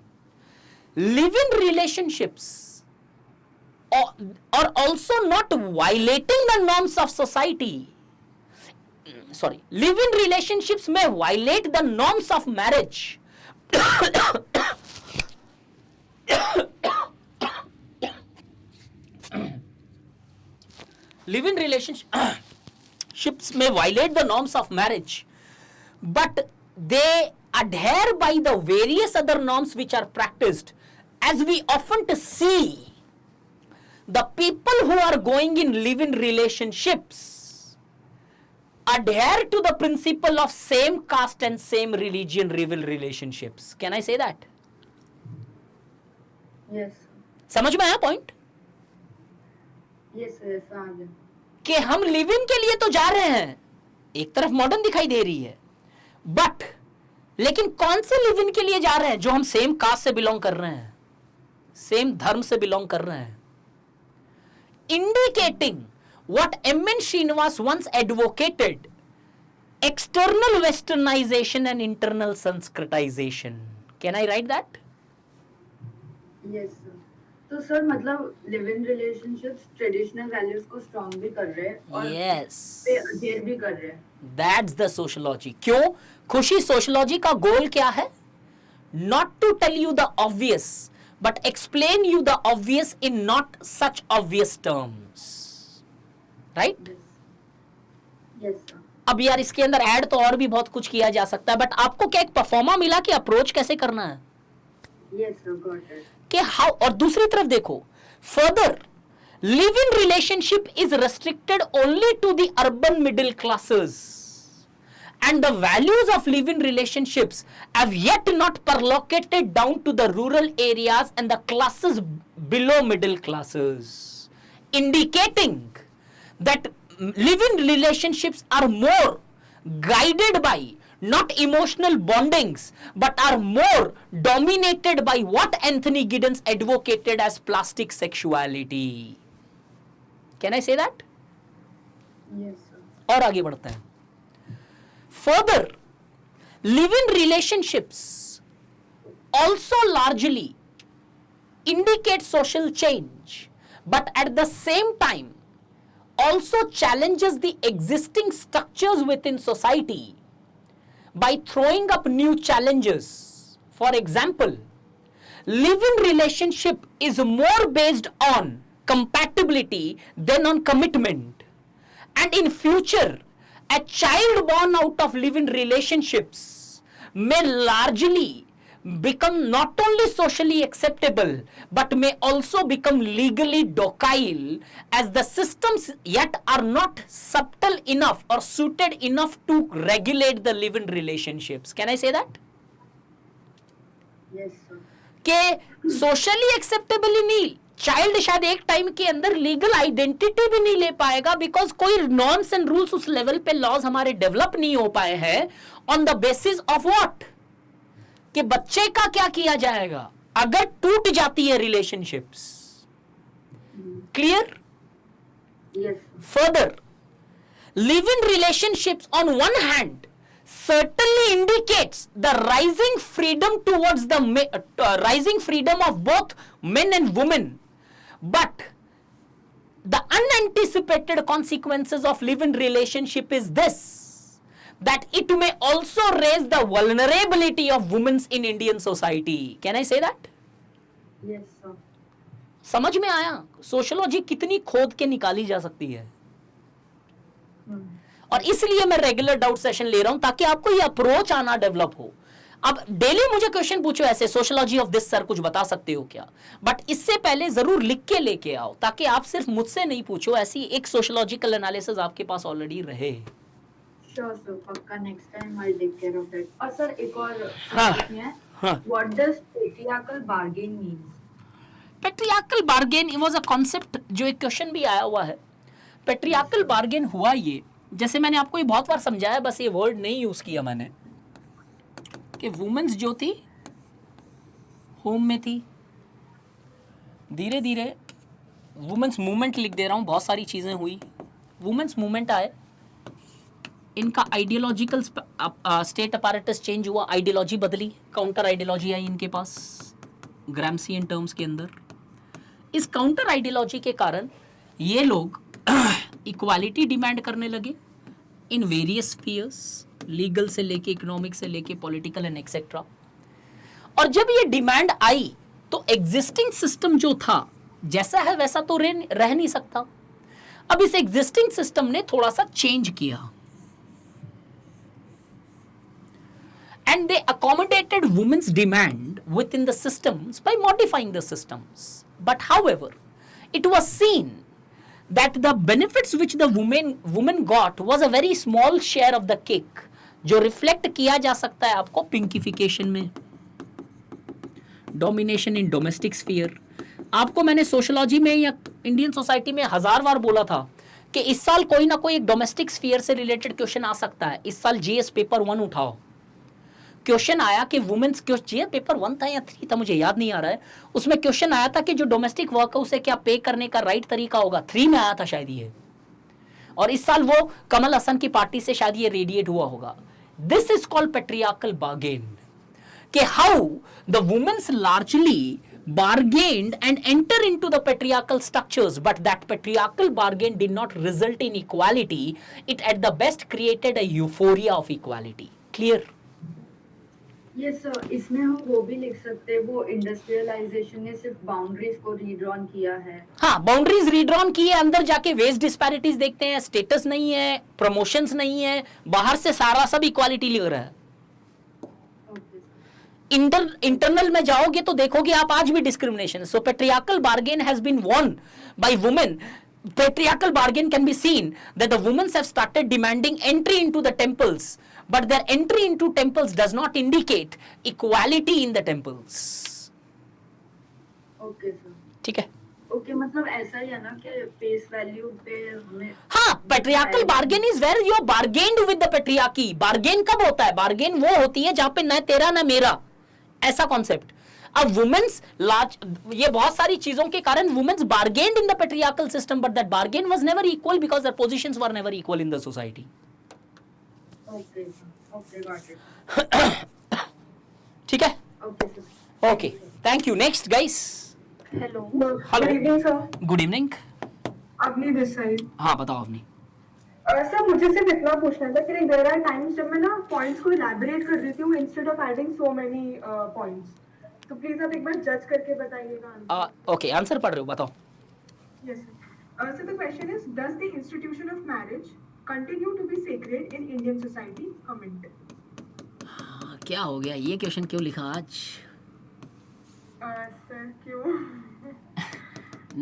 लिव इन रिलेशनशिप्स और also not violating the norms of society, sorry, live in relationships में violate the norms of marriage. Live in relationships में violate the norms of marriage, but they adhere by the various other norms which are practiced, as we often to see the people who are going in live-in relationships adhere to the principle of same caste and same religion live-in relationships. Can I say that? Yes. समझ में आया point? Yes sir आ गया। कि हम live in के लिए तो जा रहे हैं, एक तरफ मॉडर्न दिखाई दे रही है, बट लेकिन कौन से लिव इन के लिए जा रहे हैं? जो हम सेम कास्ट से बिलोंग कर रहे हैं, सेम धर्म से बिलोंग कर रहे हैं, indicating what M.N. Srinivas once advocated, external westernization and internal sanskritization. Can I write that? Yes sir. तो सर मतलब live in relationships traditional values को स्ट्रांग भी कर रहे हैं और Yes. पे अडेयर भी कर रहे हैं। That's the sociology. क्यों? खुशी, सोशलॉजी का गोल क्या है? Not to tell you the obvious, but explain you the obvious in not such obvious terms. Right? Yes sir. अब यार इसके अंदर ऐड तो और भी बहुत कुछ किया जा सकता है, बट आपको क्या एक परफॉर्मा मिला कि अप्रोच कैसे करना है? Yes sir, got it. कि हाउ, और दूसरी तरफ देखो, further live in relationship is restricted only to the urban middle classes and the values of live-in relationships have yet not perlocated down to the rural areas and the classes below middle classes, indicating that live-in relationships are more guided by not emotional bondings but are more dominated by what Anthony Giddens advocated as plastic sexuality. Can I say that? Yes sir. और आगे बढ़ते हैं। Further, live-in relationships also largely indicate social change, but at the same time also challenges the existing structures within society by throwing up new challenges. For example, live-in relationship is more based on compatibility than on commitment. And in future, a child born out of live-in relationships may largely become not only socially acceptable but may also become legally docile, as the systems yet are not subtle enough or suited enough to regulate the live-in relationships. Can I say that? Yes, sir. के socially acceptable ही नहीं, child शायद एक time के अंदर legal identity भी नहीं ले पाएगा, बिकॉज कोई नॉर्म्स एंड रूल्स उस लेवल पे लॉज हमारे डेवलप नहीं हो पाए हैं. On the basis of what, कि बच्चे का क्या किया जाएगा अगर टूट जाती है relationships. Clear? Yes, sir. Further, live-in relationships on one hand certainly indicates the rising freedom towards the rising freedom of both men and women, but the unanticipated consequences of live-in relationship is this, that it may also raise the vulnerability of women in Indian society. Can I say that? Yes, sir. समझ में आया sociology कितनी खोद के निकाली जा सकती है. और इसलिए मैं रेगुलर डाउट सेशन ले रहा हूं ताकि आपको ये अप्रोच आना डेवलप हो. अब डेली मुझे क्वेश्चन पूछो ऐसे, सोशियोलॉजी ऑफ दिस सर कुछ बता सकते हो क्या, बट इससे पहले जरूर लिख के लेके आओ ताकि आप सिर्फ मुझसे नहीं पूछो, ऐसी एक सोशियोलॉजिकल एनालिसिस आपके पास ऑलरेडी रहे. Sure, sir. पक्का next time I'll take care of that. और सर एक और हाँ, प्रश्न है. हाँ. What does patriarchal bargain means? Patriarchal bargain was a concept जो एक क्वेश्चन भी आया हुआ है. पेट्रियार्कल बार्गेन हुआ ये, जैसे मैंने आपको ये बहुत बार समझाया, बस ये वर्ड नहीं यूज किया मैंने, कि वुमेन्स जो थी होम में थी, धीरे धीरे वुमेन्स मूवमेंट लिख दे रहा हूँ, बहुत सारी चीज़ें हुई, वुमेन्स मूवमेंट आए, इनका आइडियोलॉजिकल स्टेट अपैरेटस चेंज हुआ, आइडियोलॉजी बदली, काउंटर आइडियोलॉजी आई इनके पास ग्राम्सियन टर्म्स के अंदर. इस काउंटर आइडियोलॉजी के कारण ये लोग इक्वालिटी डिमांड करने लगे इन वेरियस स्फीयर्स, लीगल से लेके इकोनॉमिक से लेके पॉलिटिकल एंड एक्सेट्रा. और जब ये डिमांड आई तो एग्जिस्टिंग सिस्टम जो था जैसा है वैसा तो रह नहीं सकता. अब इस एग्जिस्टिंग सिस्टम ने थोड़ा सा चेंज किया and they accommodated women's demand within the systems by modifying the systems. But however, it was seen that the benefits which the woman got was a very small share of the cake, जो reflect किया जा सकता है आपको pinkification में, domination in domestic sphere. आपको मैंने sociology में या इंडियन सोसाइटी में 1000 बार बोला था कि इस साल कोई ना कोई एक डोमेस्टिक स्फीयर से रिलेटेड क्वेश्चन आ सकता है. इस साल जीएस पेपर 1 उठाओ, क्वेश्चन आया कि वुमेन्स क्वेश्चन, पेपर 1 था या 3 था मुझे याद नहीं आ रहा है, उसमें क्वेश्चन आया था कि जो डोमेस्टिक वर्क है उसे क्या पे करने का राइट तरीका होगा. 3 में आया था शायद ये, और इस साल वो कमल हसन की पार्टी से शायद ये रेडिएट हुआ होगा. This is called patriarchal bargain, कि how the womens largely bargained and enter into the patriarchal structures, but that patriarchal bargain did not result in equality. It at the best created a euphoria of equality. Clear? Yes, sir. इसमें हम वो भी लिख सकते हैं, वो industrialisation ने सिर्फ बाउंड्रीज को रीड्रॉन किया है. हाँ, बाउंड्रीज रीड्रॉन की है, अंदर जाके वेज डिस्पैरिटीज देखते हैं, स्टेटस नहीं है, प्रमोशंस नहीं है, बाहर से सारा सब इक्वालिटी लिख रहा है. इंटरनल में जाओगे तो देखोगे आप आज भी discrimination. So patriarchal bargain has been won by women. Patriarchal bargain can be seen that the women have started demanding entry into the temples, but their entry into temples does not indicate equality in the temples. Okay, sir. ठीक है? Okay, मतलब ऐसा ही है ना कि face value पे हमें. हाँ, patriarchal bargain is where you bargained with the patriarchy. Bargain कब होता है? Bargain वो होती है जहाँ पे न तेरा न मेरा, ऐसा कॉन्सेप्ट. अब वुमेन्स लार्ज, ये बहुत सारी चीजों के कारण womens bargained in the patriarchal system, but that bargain was never equal because their positions were never equal in the society. Okay, sir. Okay, got it. ठीक है? Okay, sir. Okay, thank you. Next guys. Hello. Good evening, sir. Good evening. Avni this side. हाँ, बताओ अपनी. Sir मुझे सिर्फ इतना पूछना था कि देयर आर टाइम्स जब मैं ना पॉइंट्स को इलैबोरेट कर देती हूँ instead of adding so many points, तो प्लीज आप एक बार जज करके बताइएगा. ओके, आंसर पढ़ रहे हो, बताओ. Yes, sir. So the question is, does the institution of marriage continue to be sacred in Indian society? Comment. क्या हो गया, ये क्वेश्चन क्यों लिखा आज? Sir, क्यों?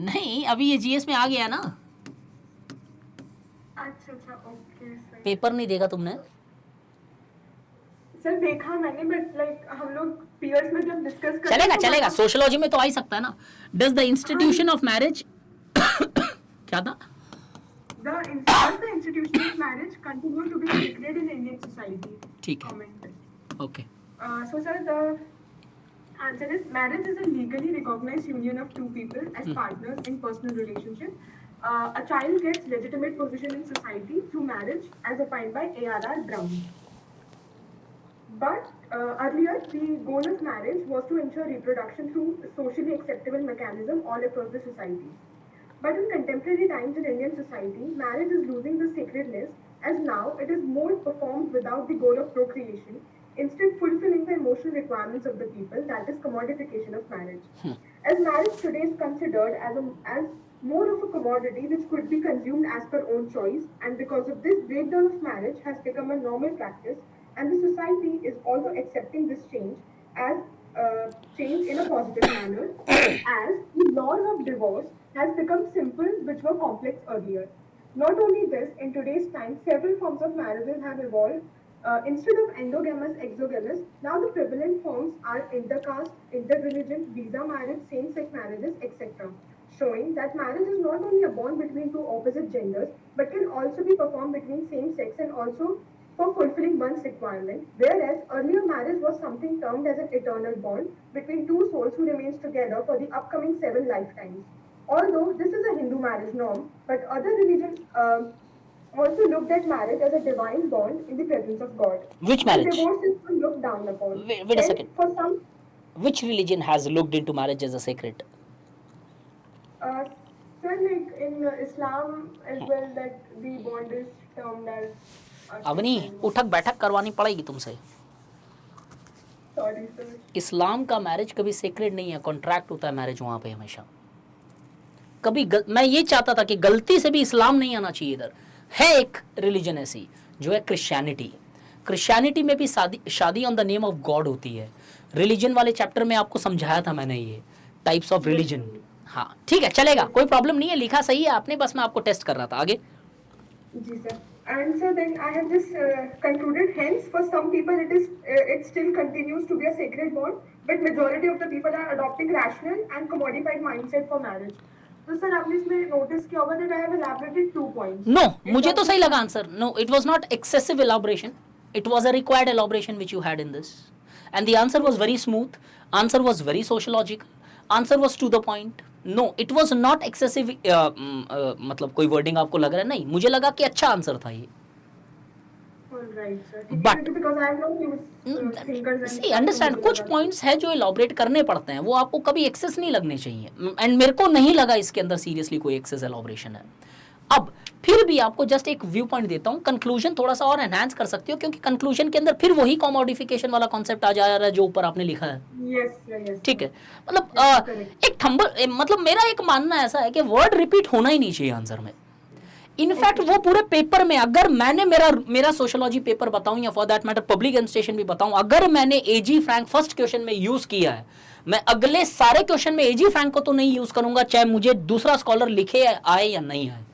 नहीं, अभी ये जीएस में आ गया ना. अच्छा, ओके सर. पेपर नहीं देखा तुमने? सर देखा मैंने, बट लाइक हम लोग पीयर्स में जब डिस्कस करते चलेगा तो चलेगा, सोशियोलॉजी में तो आ ही सकता है ना. Does the institution of marriage क्या था? does the institution of marriage continue to be sacred in Indian society? ठीक है. Comment. Okay. So sir, the answer is marriage is a legally recognized union of two people as partners in personal relationship. A child gets legitimate position in society through marriage as defined by A.R.R. Brown. But earlier, the goal of marriage was to ensure reproduction through a socially acceptable mechanism all across the society. But in contemporary times in Indian society, marriage is losing the sacredness as now it is more performed without the goal of procreation, instead fulfilling the emotional requirements of the people, that is commodification of marriage. As marriage today is considered as more of a commodity which could be consumed as per own choice, and because of this, breakdown of marriage has become a normal practice, and the society is also accepting this change as change in a positive manner, as the laws of divorce has become simple, which were complex earlier. Not only this, in today's time, several forms of marriages have evolved. Instead of endogamous, exogamous, now the prevalent forms are intercaste, interreligion, visa marriage, same-sex marriages, etc., showing that marriage is not only a bond between two opposite genders, but can also be performed between same sex and also for fulfilling one's requirement, whereas earlier marriage was something termed as an eternal bond between two souls who remains together for the upcoming 7 lifetimes. Although this is a Hindu marriage norm, but other religions also looked at marriage as a divine bond in the presence of God. Which marriage? Divorce is looked down upon. Wait a second. For some, Which religion has looked into marriage as a sacred? sir, like in Islam as well, that the bond is termed as. Avani, उठक बैठक करवानी पड़ेगी तुमसे. Sorry, sir. इस्लाम का marriage कभी sacred नहीं है, contract होता है मैरिज वहां पे हमेशा. कभी मैं ये चाहता था कि गलती से भी इस्लाम नहीं आना चाहिए इधर. है एक रिलीजन ऐसी जो है क्रिश्चियनिटी. क्रिश्चियनिटी में भी शादी on the name of God होती है. रिलीजन वाले चैप्टर में आपको समझाया था मैंने ये टाइप्स ऑफ रिलीजन. हाँ ठीक है, चलेगा, कोई प्रॉब्लम नहीं है, लिखा सही है आपने, बस मैं आपको टेस्ट कर रहा था. आगे. जी sir. And so then I have just concluded. Hence, for some people, it still continues to be a sacred bond, but majority of the people are adopting rational and commodified mindset for marriage. तो sir आपने इसमें notice किया होगा that I have elaborated 2 points. No, मुझे तो सही लगा answer. No, it was not excessive elaboration. It was a required elaboration which you had in this, and the answer was very smooth. Answer was very sociological. Answer was to the point. No, it was not excessive. मतलब कोई wording आपको लग रहा है? नहीं, मुझे लगा कि अच्छा आंसर था ये. Alright, sir. But because I have not used thinkers and see, understand, कुछ पॉइंट्स है जो एलॉबरेट करने पड़ते हैं, वो आपको कभी एक्सेस नहीं लगने चाहिए, एंड मेरे को नहीं लगा इसके अंदर सीरियसली कोई एक्सेस एलॉबरेशन है. अब फिर भी आपको जस्ट एक व्यू पॉइंट देता हूँ. कंक्लूजन थोड़ा सा और एनहांस कर सकते हो, क्योंकि कंक्लूजन के अंदर फिर वही कॉमोडिफिकेशन वाला कॉन्सेप्ट आ जा रहा है जो ऊपर आपने लिखा है. yes. ठीक है, मतलब एक थंबल, मतलब मेरा एक मानना ऐसा है कि वर्ड रिपीट होना ही नहीं चाहिए आंसर में. इनफैक्ट वो पूरे पेपर में, अगर मैंने मेरा सोशियोलॉजी पेपर बताऊं या for that matter public administration भी बताऊं, अगर मैंने एजी फ्रैंक फर्स्ट क्वेश्चन में यूज किया है, मैं अगले सारे क्वेश्चन में एजी फ्रैंक को तो नहीं यूज करूंगा, चाहे मुझे दूसरा स्कॉलर लिखे आए या नहीं आए.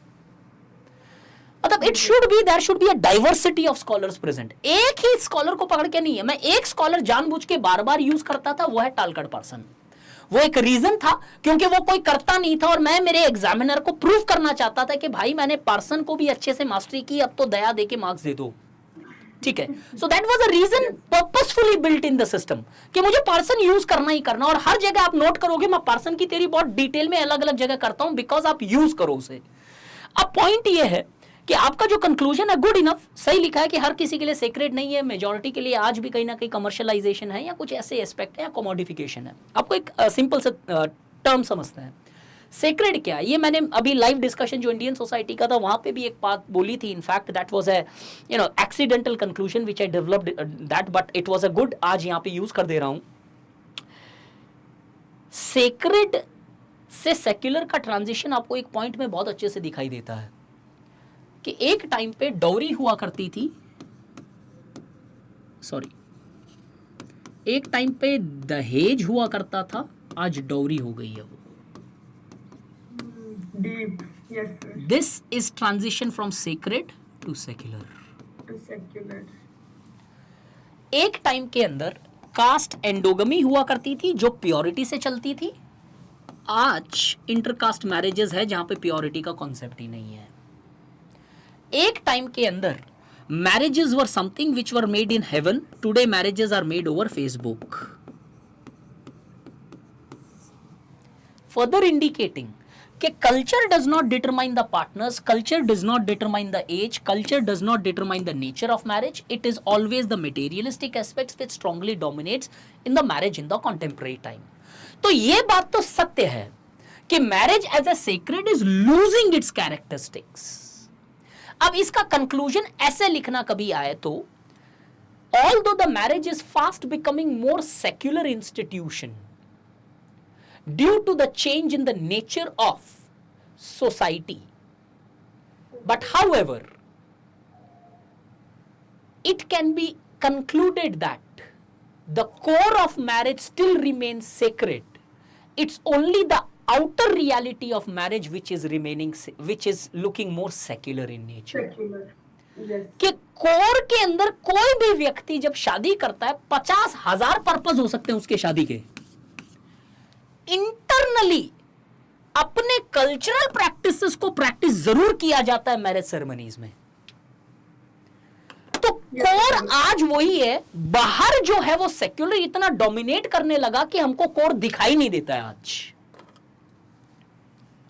मतलब it should be, there should be a diversity of scholars present. एक ही स्कॉलर को पकड़ के नहीं है. मैं एक स्कॉलर जानबूझ के बार बार यूज करता था, वो है टालकड़ पार्सन. वो एक रीजन था क्योंकि वो कोई करता नहीं था, और मैं मेरे एग्जामिनर को प्रूव करना चाहता था कि भाई मैंने पार्सन को भी अच्छे से मास्टरी की, अब तो दया दे के मार्क्स दे दो. ठीक है, so that was a reason purposefully built in the system कि मुझे पार्सन यूज करना ही करना. और हर जगह आप नोट करोगे मैं पार्सन की तेरी बहुत डिटेल में अलग अलग जगह करता हूं, बिकॉज आप यूज करो उसे. अब पॉइंट ये है कि आपका जो कंक्लूजन है गुड इनफ, सही लिखा है कि हर किसी के लिए सेक्रेट नहीं है, मेजॉरिटी के लिए आज भी कहीं ना कहीं कमर्शियलाइजेशन है या कुछ ऐसे एस्पेक्ट है या कमोडिफिकेशन है. आपको एक सिंपल से टर्म समझते हैं. सेक्रेड क्या है, ये मैंने अभी लाइव डिस्कशन जो इंडियन सोसाइटी का था वहां पे भी एक बात बोली थी. In fact that was a accidental conclusion which I developed that, but it was a good, आज यहाँ पे यूज कर दे रहा हूं. सेक्रेड से सेक्युलर का ट्रांजिशन आपको एक पॉइंट में बहुत अच्छे से दिखाई देता है कि एक टाइम पे डॉरी हुआ करती थी, सॉरी, एक टाइम पे दहेज हुआ करता था, आज डॉरी हो गई है वो. Deep. Yes, sir. This is transition from sacred to secular. To secular. एक टाइम के अंदर कास्ट एंडोगमी हुआ करती थी जो प्योरिटी से चलती थी. आज इंटरकास्ट मैरिजेस है जहां पे प्योरिटी का कॉन्सेप्ट ही नहीं है. एक टाइम के अंदर marriages were something which were made in heaven. Today marriages are made over Facebook. Further indicating कि culture does not determine the partners, culture does not determine the age, culture does not determine the nature of marriage. It is always the materialistic aspects which strongly dominates in the marriage in the contemporary time. तो ये बात तो सत्य है कि marriage as a sacred is losing its characteristics. अब इसका conclusion ऐसे लिखना कभी आए तो, although the marriage is fast becoming more secular institution due to the change in the nature of society, but however it can be concluded that the core of marriage still remains sacred. It's only the outer reality of marriage which is remaining, which is looking more secular in nature. Secular. Yes. कि core के अंदर कोई भी व्यक्ति जब शादी करता है 50,000 पर्पस हो सकते हैं उसके शादी के. इंटरनली अपने कल्चरल प्रैक्टिसेस को प्रैक्टिस जरूर किया जाता है मैरिज सेरेमनीज में. तो कोर आज वही है, बाहर जो है वो सेक्युलर इतना डोमिनेट करने लगा कि हमको कोर दिखाई नहीं देता है आज.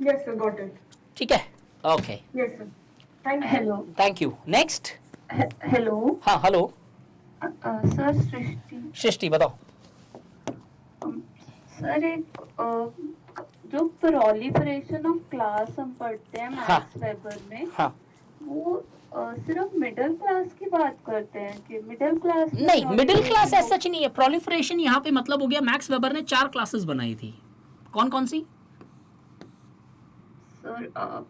Yes, sir. Got it. ठीक है, okay, Yes, sir. Thank you. Hello thank you. Next. Hello हाँ, हेलो सर, सृष्टि. सृष्टि बताओ. सर, एक जो प्रोलिफरेशन ऑफ क्लास हम पढ़ते हैं हाँ. मैक्स वेबर में, हाँ, वो सिर्फ मिडिल क्लास की बात करते हैं कि मिडिल क्लास नहीं, मिडिल क्लास ऐसा सच नहीं है. प्रोलिफरेशन यहाँ पे मतलब हो गया, मैक्स वेबर ने 4 क्लासेस बनाई थी. कौन कौन सी? Sir,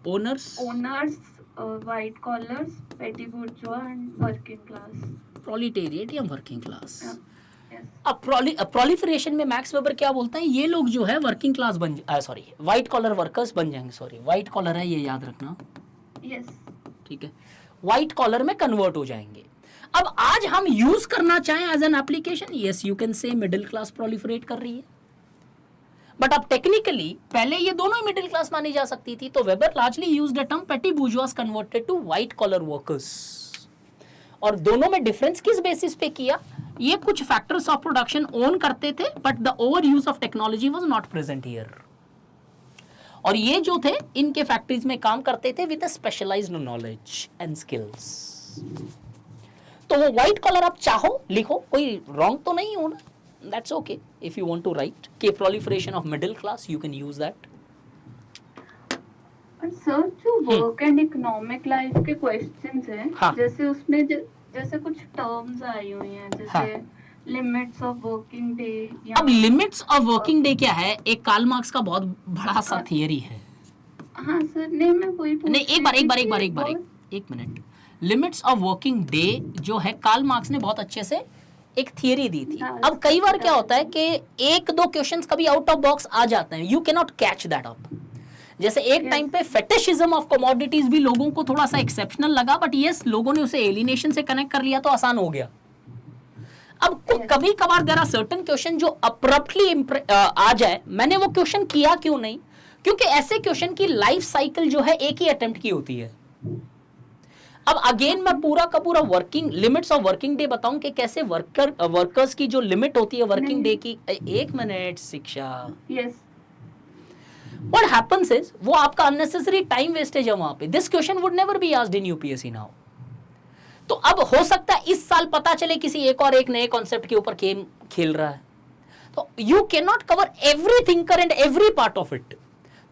owners, owners, white collars, petty bourgeois and working class. Proletariat या वर्किंग क्लास. यस. अब प्रोलिफरेशन में मैक्स वेबर क्या बोलता है, ये लोग जो है वर्किंग क्लास बन, सॉरी, वाइट कॉलर वर्कर्स बन जाएंगे. सॉरी, वाइट कॉलर है, ये याद रखना. यस. ठीक है, वाइट कॉलर में कन्वर्ट हो जाएंगे. अब आज हम यूज करना चाहें as an application, yes you can say middle class proliferate कर रही है. बट अब टेक्निकली पहले ये दोनों ही मिडिल क्लास मानी जा सकती थी. तो Weber largely used the term petty bourgeoisie converted to white collar workers. और दोनों में डिफरेंस किस बेसिस पे किया? ये कुछ फैक्टर्स ऑफ प्रोडक्शन ओन करते थे, but the over use of technology was not present here. और ये जो थे इनके फैक्ट्रीज में काम करते थे with specialised knowledge and skills. तो वो व्हाइट कॉलर आप चाहो लिखो, कोई रॉन्ग तो नहीं होना. That's okay if you want to write के proliferation of middle class, you can use that. और सर, जो वर्क एंड इकोनॉमिक लाइफ के क्वेश्चंस हैं, हाँ. जैसे उसमें जैसे कुछ टर्म्स आई हुई हैं, जैसे हाँ. Limits of working day. अब लिमिट्स ऑफ वर्किंग डे क्या है? एक कार्ल मार्क्स का बहुत बड़ा सा थियरी है. हाँ सर, नहीं मैं वही पूछ नहीं, एक minute. Limits of working day जो है कार्ल मार्क्स ने बहुत अच्छे से एक थियरी दी थी. हाँ, अब कई बार क्या होता है कि 1-2 क्वेश्चंस कभी आउट ऑफ बॉक्स आ जाते हैं, you can not catch that up. जैसे एक टाइम पे फेटिशिज्म ऑफ कमोडिटीज भी लोगों को थोड़ा सा एक्सेप्शनल लगा, बट यस लोगों ने उसे एलिनेशन से कनेक्ट कर लिया तो आसान हो गया. अब कभी कभार देयर आर सर्टेन क्वेश्चन जो अब्रप्टली आ जाए. मैंने वो क्वेश्चन किया क्यों नहीं? क्योंकि ऐसे क्वेश्चन की लाइफ साइकिल जो है एक ही अटेम्प्ट की होती है. अब अगेन मैं पूरा का पूरा working limits of working day बताऊं कि कैसे वर्कर्स की जो लिमिट होती है वर्किंग डे की. एक मिनट शिक्षा. यस. What happens is वो आपका unnecessary time wastage है वहां पे. This question would never be asked in UPSC now. तो अब हो सकता है इस साल पता चले किसी एक नए कॉन्सेप्ट के ऊपर गेम खेल रहा है. तो you cannot cover every thinker and every part of it.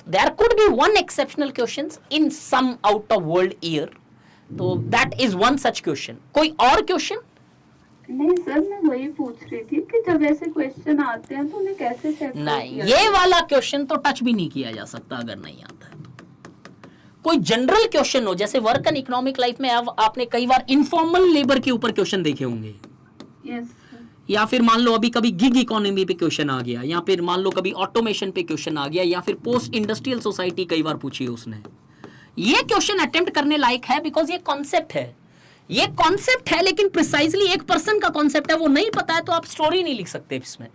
There could be one exceptional questions in some out of world year. तो that is one such question. कोई और क्वेश्चन? नहीं सर, मैं वही पूछ रही थी कि जब ऐसे क्वेश्चन आते हैं तो उन्हें कैसे सेट नहीं, ये वाला क्वेश्चन तो टच भी नहीं किया जा सकता अगर नहीं आता है तो। कोई जनरल क्वेश्चन हो, जैसे वर्क एंड इकोनॉमिक लाइफ में आपने कई बार इनफॉर्मल लेबर के ऊपर क्वेश्चन देखे होंगे, यस या फिर मान लो अभी कभी गिग इकोनॉमी पे क्वेश्चन आ गया, या फिर मान लो कभी ऑटोमेशन पे क्वेश्चन आ गया, या फिर पोस्ट इंडस्ट्रियल सोसाइटी कई बार पूछी है उसने। ये क्वेश्चन अटेम्प्ट करने लायक है बिकॉज ये कॉन्सेप्ट है, ये कॉन्सेप्ट है, लेकिन प्रिसाइजली एक पर्सन का कॉन्सेप्ट है, वो नहीं पता है तो आप स्टोरी नहीं लिख सकते इसमें।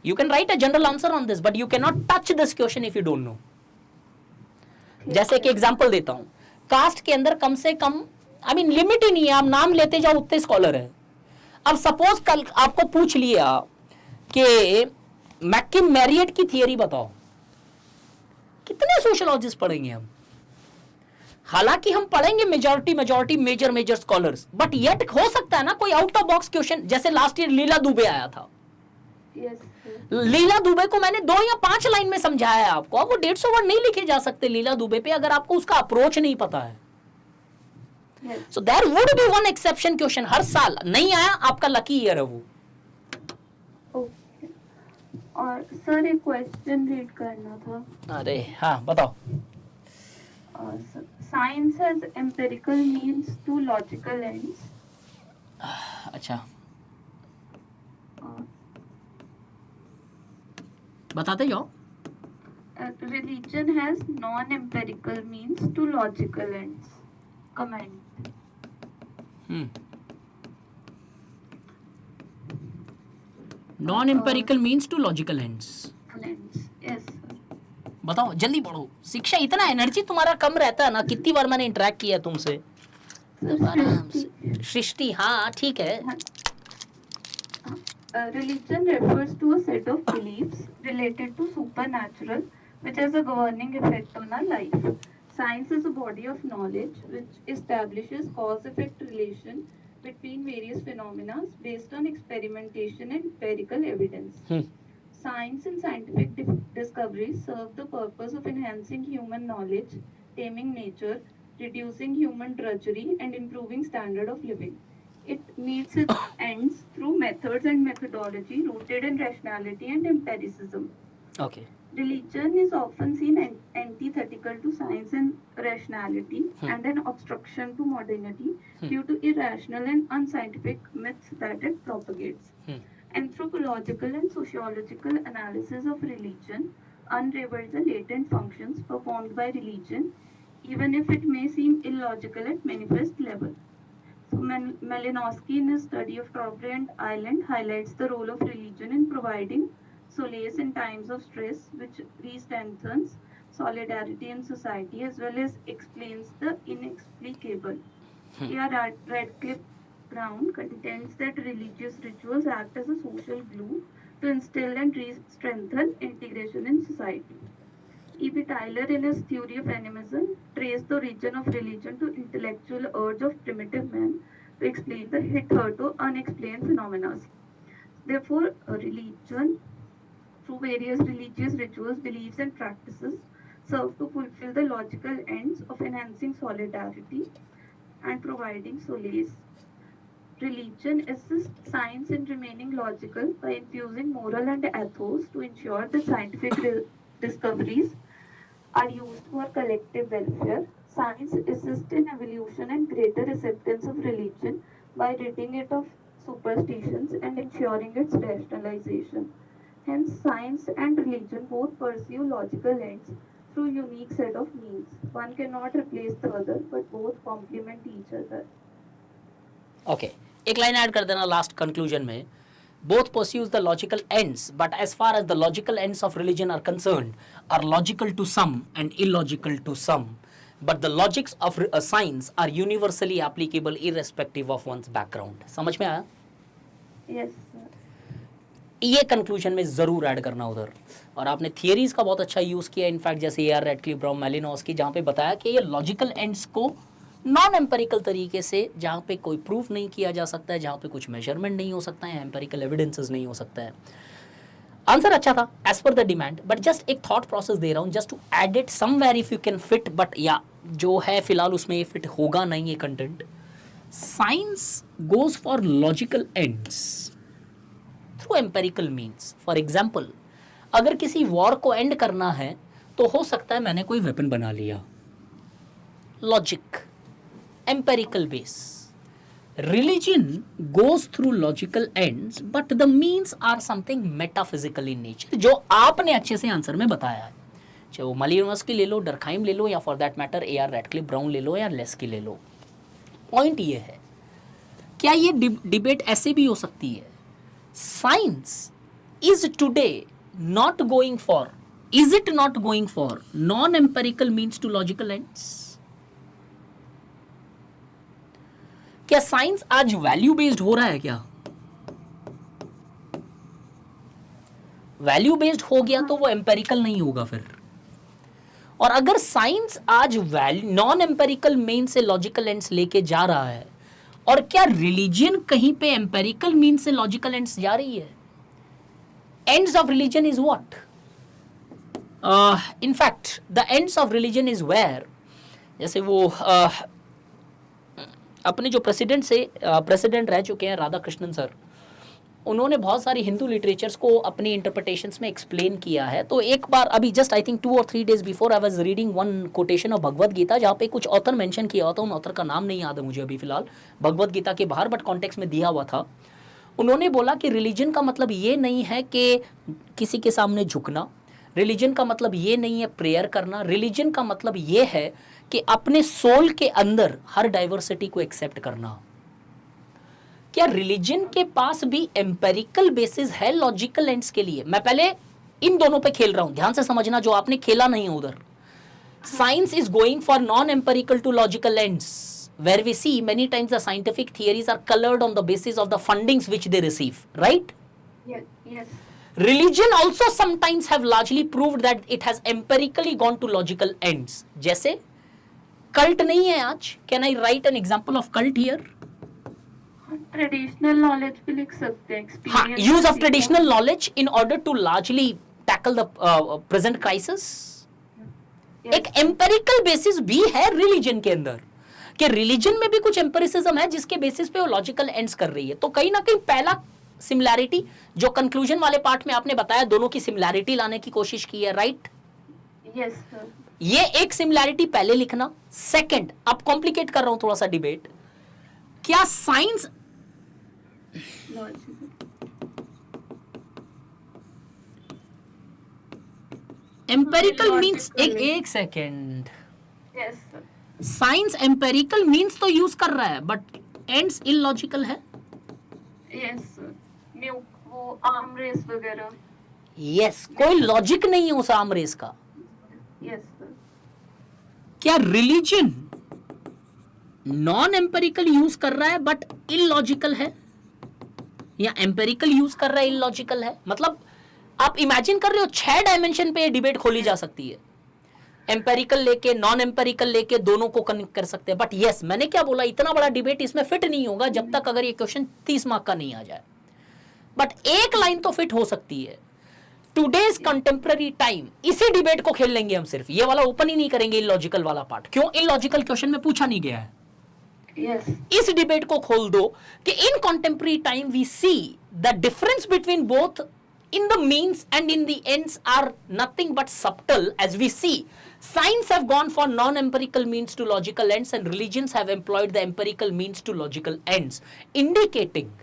You can write a general answer on this but you can not touch this question if you don't know. जैसे कि एग्जांपल देता हूं, कास्ट के अंदर कम से कम लिमिट ही नहीं है, आप नाम लेते जाओ उतने स्कॉलर है। अब सपोज कल आपको पूछ लिया कि मैकिम मैरियट की थियरी बताओ, कितने सोशियोलॉजिस्ट पढ़ेंगे हम? हालांकि हम पढ़ेंगे majority major scholars, but yet हो सकता है ना कोई आउट ऑफ बॉक्स क्वेश्चन, जैसे लास्ट ईयर लीला दुबे आया था। यस लीला दुबे को मैंने 2 या 5 लाइन में समझाया है आपको, अब वो 150 वर्ड नहीं लिखे जा सकते लीला दुबे पे अगर आपको उसका अप्रोच नहीं पता है। So there would be one exception question, हर साल नहीं आया, आपका लकी ईयर है वो। ओके। और सर एक क्वेश्चन रीड करना था। अरे हाँ बताओ। Science has empirical means to logical ends. अच्छा बताते जाओ। Religion has non-empirical means to logical ends. Comment. Non empirical means to logical ends. Ends. Yes, sir. बताओ जल्दी पढ़ो, शिक्षा इतना एनर्जी तुम्हारा कम रहता है ना, कितनी बार मैंने इंटरेक्ट किया तुमसे। आराम से सृष्टि, हाँ ठीक है। Religion refers to a set of beliefs related to supernatural, which has a governing effect on our life. Science is a body of knowledge which establishes cause-effect relation between various phenomena based on experimentation and empirical evidence. Science and scientific discoveries serve the purpose of enhancing human knowledge, taming nature, reducing human drudgery, and improving standard of living. It meets its ends through methods and methodology rooted in rationality and empiricism. Okay Religion is often seen antithetical to science and rationality and an obstruction to modernity due to irrational and unscientific myths that it propagates. Anthropological and sociological analysis of religion unravels the latent functions performed by religion, even if it may seem illogical at manifest level. So Malinowski, in his study of Trobriand Island, highlights the role of religion in providing solace in times of stress, which re-strengthens solidarity in society as well as explains the inexplicable. Here, Radcliffe Brown contends that religious rituals act as a social glue to instill and strengthen integration in society. E.B. Tyler, in his theory of animism, traced the origin of religion to intellectual urge of primitive man to explain the hitherto unexplained phenomena. Therefore, religion, through various religious rituals, beliefs, and practices, serve to fulfill the logical ends of enhancing solidarity and providing solace. Religion assists science in remaining logical by infusing moral and ethos to ensure that scientific discoveries are used for collective welfare. Science assists in evolution and greater acceptance of religion by ridding it of superstitions and ensuring its rationalization. Hence, science and religion both pursue logical ends through unique set of means. One cannot replace the other, but both complement each other. Okay एक line add कर देना last conclusion में। both pursues the logical ends, but as far as the logical ends of religion are concerned, are logical to some and illogical to some, but the logics of science are universally applicable irrespective of one's background. समझ में आया? Yes, sir. ये conclusion में जरूर add करना उधर। और आपने थियरीज का बहुत अच्छा यूज किया, इनफैक्ट जैसे A R Radcliffe Brown Malinowski, जहाँ पे बताया कि ये लॉजिकल एंड्स को नॉन एम्पेरिकल तरीके से, जहाँ पे कोई प्रूफ नहीं किया जा सकता है, जहाँ पे कुछ मेजरमेंट नहीं हो सकता है, एम्पेरिकल एविडेंसेस नहीं हो सकता है। आंसर अच्छा था as per the demand, but just एक थॉट प्रोसेस दे रहा हूँ just to add it somewhere if you can fit, but या जो है फिलहाल उसमें ये फिट होगा नहीं ये content. science goes for logical ends through empirical means. For example, अगर किसी वॉर को एंड करना है तो हो सकता है मैंने कोई वेपन बना लिया, logic, empirical base. Religion goes through logical ends, but the means are something metaphysical in nature, जो आपने अच्छे से आंसर में बताया है. चाहे वो मली यूनिवर्सिटी ले लो, डरखाइम ले लो, या for that matter AR Radcliffe brown ले लो या लेस्की ले लो. पॉइंट ये है, क्या ये डिबेट ऐसे भी हो सकती है, science is today not going for, is it not going for non empirical means to logical ends? क्या साइंस आज वैल्यू बेस्ड हो रहा है? क्या वैल्यू बेस्ड हो गया तो वो एम्पेरिकल नहीं होगा फिर. और अगर साइंस आज नॉन एम्पेरिकल मेन से लॉजिकल एंड्स लेके जा रहा है, और क्या रिलीजन कहीं पे एम्पेरिकल मीन से लॉजिकल एंड्स जा रही है? Ends of religion is what? In fact the ends of religion is where, जैसे वो अपने जो प्रेसिडेंट रह चुके हैं राधा कृष्णन सर, उन्होंने बहुत सारी हिंदू लिटरेचर्स को अपनी इंटरप्रिटेशंस में एक्सप्लेन किया है. तो एक बार अभी just I think 2 or 3 days before I was reading one quotation of Bhagavad Gita, जहाँ पे कुछ ऑथर मेंशन किया हुआ था. उन ऑथर का नाम नहीं याद है मुझे अभी फिलहाल, भगवद गीता के बाहर, बट कॉन्टेक्स्ट में दिया हुआ था. उन्होंने बोला कि रिलीजन का मतलब ये नहीं है कि किसी के सामने झुकना, रिलीजन का मतलब ये नहीं है प्रेयर करना, रिलीजन का मतलब ये है कि अपने सोल के अंदर हर डाइवर्सिटी को एक्सेप्ट करना. क्या रिलीजन के पास भी एम्पेरिकल बेसिस है लॉजिकल एंड्स के लिए? मैं पहले इन दोनों पे खेल रहा हूं, ध्यान से समझना, जो आपने खेला नहीं उधर. Science is going for non empirical to logical ends, where we see many times the scientific theories are colored on the basis of the fundings which they receive, right? Yes. Religion also sometimes have largely proved that it has empirically gone to logical ends. जैसे cult नहीं है आज. Can I write an example of cult here? Traditional knowledge भी लिख सकते हैं. हाँ, use of traditional knowledge in order to largely tackle the present crisis. एक empirical basis भी है religion के अंदर, कि रिलीजन में भी कुछ एम्पिरिसिज्म है जिसके बेसिस पे वो लॉजिकल एंड्स कर रही है. तो कहीं ना कहीं पहला सिमिलैरिटी जो कंक्लूजन वाले पार्ट में आपने बताया, दोनों की सिमिलैरिटी लाने की कोशिश की है, राइट? Yes sir. ये एक सिमिलैरिटी पहले लिखना. सेकंड, अब कॉम्प्लिकेट कर रहा हूं थोड़ा सा डिबेट, क्या साइंस एम्पेरिकल मीन्स, एक second, yes sir. Science empirical means तो यूज कर रहा है, बट एंड्स इलॉजिकल है. Yes sir. वो आर्म रेस वगैरह. यस, कोई लॉजिक नहीं है उस आर्म रेस का. Yes sir. क्या रिलीजन नॉन एम्पेरिकल यूज कर रहा है बट इलॉजिकल है, या एम्पेरिकल यूज कर रहा है इलॉजिकल है? मतलब आप इमेजिन कर रहे हो 6 डायमेंशन पे डिबेट खोली जा सकती है. एम्पेरिकल लेके, नॉन एम्पेरिकल लेके, दोनों को कनेक्ट कर सकते हैं. बट यस, मैंने क्या बोला, इतना बड़ा डिबेट इसमें फिट नहीं होगा जब तक अगर ये क्वेश्चन 30 मार्क का नहीं आ जाए. बट एक लाइन तो फिट हो सकती है. टुडेज कंटेम्पररी टाइम, इसी डिबेट को खेल लेंगे हम, सिर्फ ये वाला ओपन ही नहीं करेंगे इलॉजिकल वाला पार्ट. क्यों? इलॉजिकल क्वेश्चन में पूछा नहीं गया है. Yes. इस डिबेट को खोल दो कि in contemporary time we see the difference between both in the means and in the ends are nothing but subtle. As we see, science have gone for non-empirical means to logical ends, and religions have employed the empirical means to logical ends, indicating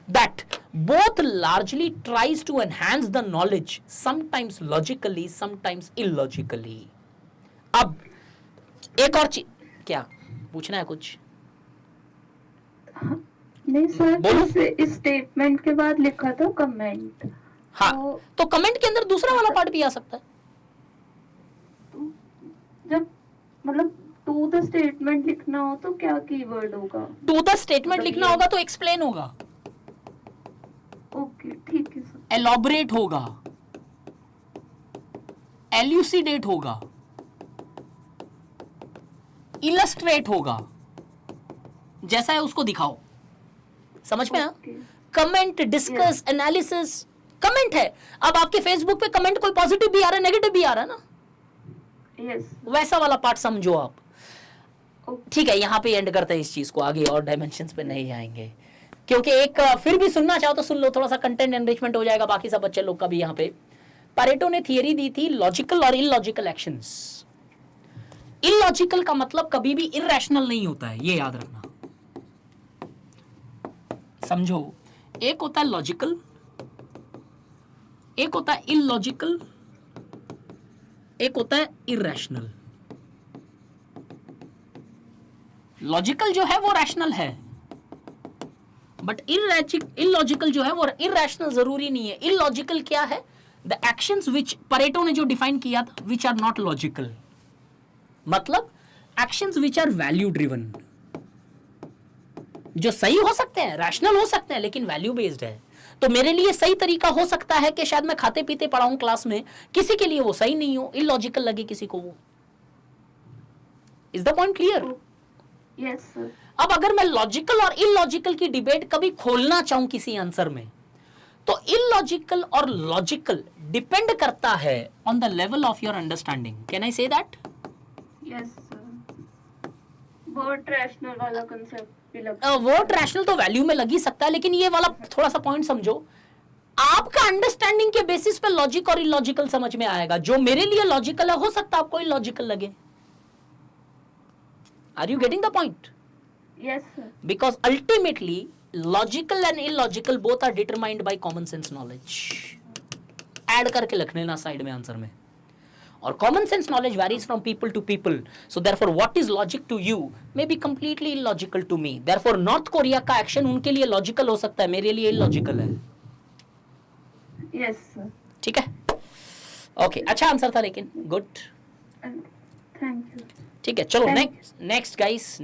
that both largely tries to enhance the knowledge, sometimes logically, sometimes illogically. अब एक और चीज, क्या पूछना है कुछ? नहीं sir, इस स्टेटमेंट के बाद लिखा था कमेंट. हाँ, तो कमेंट के अंदर दूसरा वाला पार्ट भी आ सकता है. जब मतलब टू द स्टेटमेंट लिखना हो तो क्या कीवर्ड होगा? टू द स्टेटमेंट लिखना होगा तो एक्सप्लेन होगा. ओके, ठीक है सर. एलॉबरेट होगा, एल्यूसिडेट होगा, इलस्ट्रेट होगा, जैसा है उसको दिखाओ. समझ में आया? कमेंट, डिस्कस, एनालिसिस, कमेंट है. अब आपके फेसबुक पे कमेंट कोई पॉजिटिव भी आ रहा है, नेगेटिव भी आ रहा है ना. यस. वैसा वाला पार्ट समझो आप. ठीक है, यहाँ पे एंड करते हैं इस चीज को, आगे और डायमेंशंस पे नहीं जाएंगे, क्योंकि एक फिर भी सुनना चाहो तो सुन लो, थोड़ा सा कंटेंट एनरिचमेंट हो जाएगा बाकी सब बच्चे लोग का भी। यहाँ पे पैरेटो ने थियरी दी थी लॉजिकल और इलॉजिकल एक्शंस। इलॉजिकल का मतलब कभी भी इरैशनल नहीं होता है, ये याद रखना। समझो, एक होता है लॉजिकल, एक होता है इलॉजिकल, एक होता है इरैशनल। लॉजिकल जो है वो रैशनल है, बट इलॉजिकल जो है वो इरैशनल जरूरी नहीं है। इलॉजिकल क्या है? द एक्शंस विच परेटो ने जो डिफाइन किया था, विच आर नॉट लॉजिकल, मतलब actions which are value driven, जो सही हो सकते हैं, रैशनल हो सकते हैं, लेकिन वैल्यू बेस्ड है। तो मेरे लिए सही तरीका हो सकता है कि शायद मैं खाते पीते पढ़ाऊं क्लास में, किसी के लिए वो सही नहीं हो, इलॉजिकल लगे किसी को वो। Is the point clear? Yes sir. अब अगर मैं लॉजिकल और इलॉजिकल की डिबेट कभी खोलना चाहूं किसी आंसर में, तो इलॉजिकल और लॉजिकल डिपेंड करता है on the level of your understanding. Can I say that? Yes sir. Word rational वाला कांसेप्ट भी वर्ड रैशनल तो वैल्यू में लग ही सकता है, लेकिन ये वाला थोड़ा सा पॉइंट समझो, आपका अंडरस्टैंडिंग के बेसिस पे लॉजिक और इलॉजिकल समझ में आएगा। जो मेरे लिए लॉजिकल है, हो सकता है आपको इलॉजिकल लगे। Are you getting the point? Yes sir. Because ultimately, logical and illogical both are determined by common sense knowledge. Add करके लिख लेना साइड में आंसर में। और common sense knowledge varies from people to people. So therefore, what is logic to you may be completely illogical to me. Therefore, North Korea का action उनके लिए logical हो सकता है, मेरे लिए illogical है। Yes sir. ठीक है? ओके, अच्छा आंसर था लेकिन गुड। Thank you. ठीक है, चलो नेक्स्ट गाइस।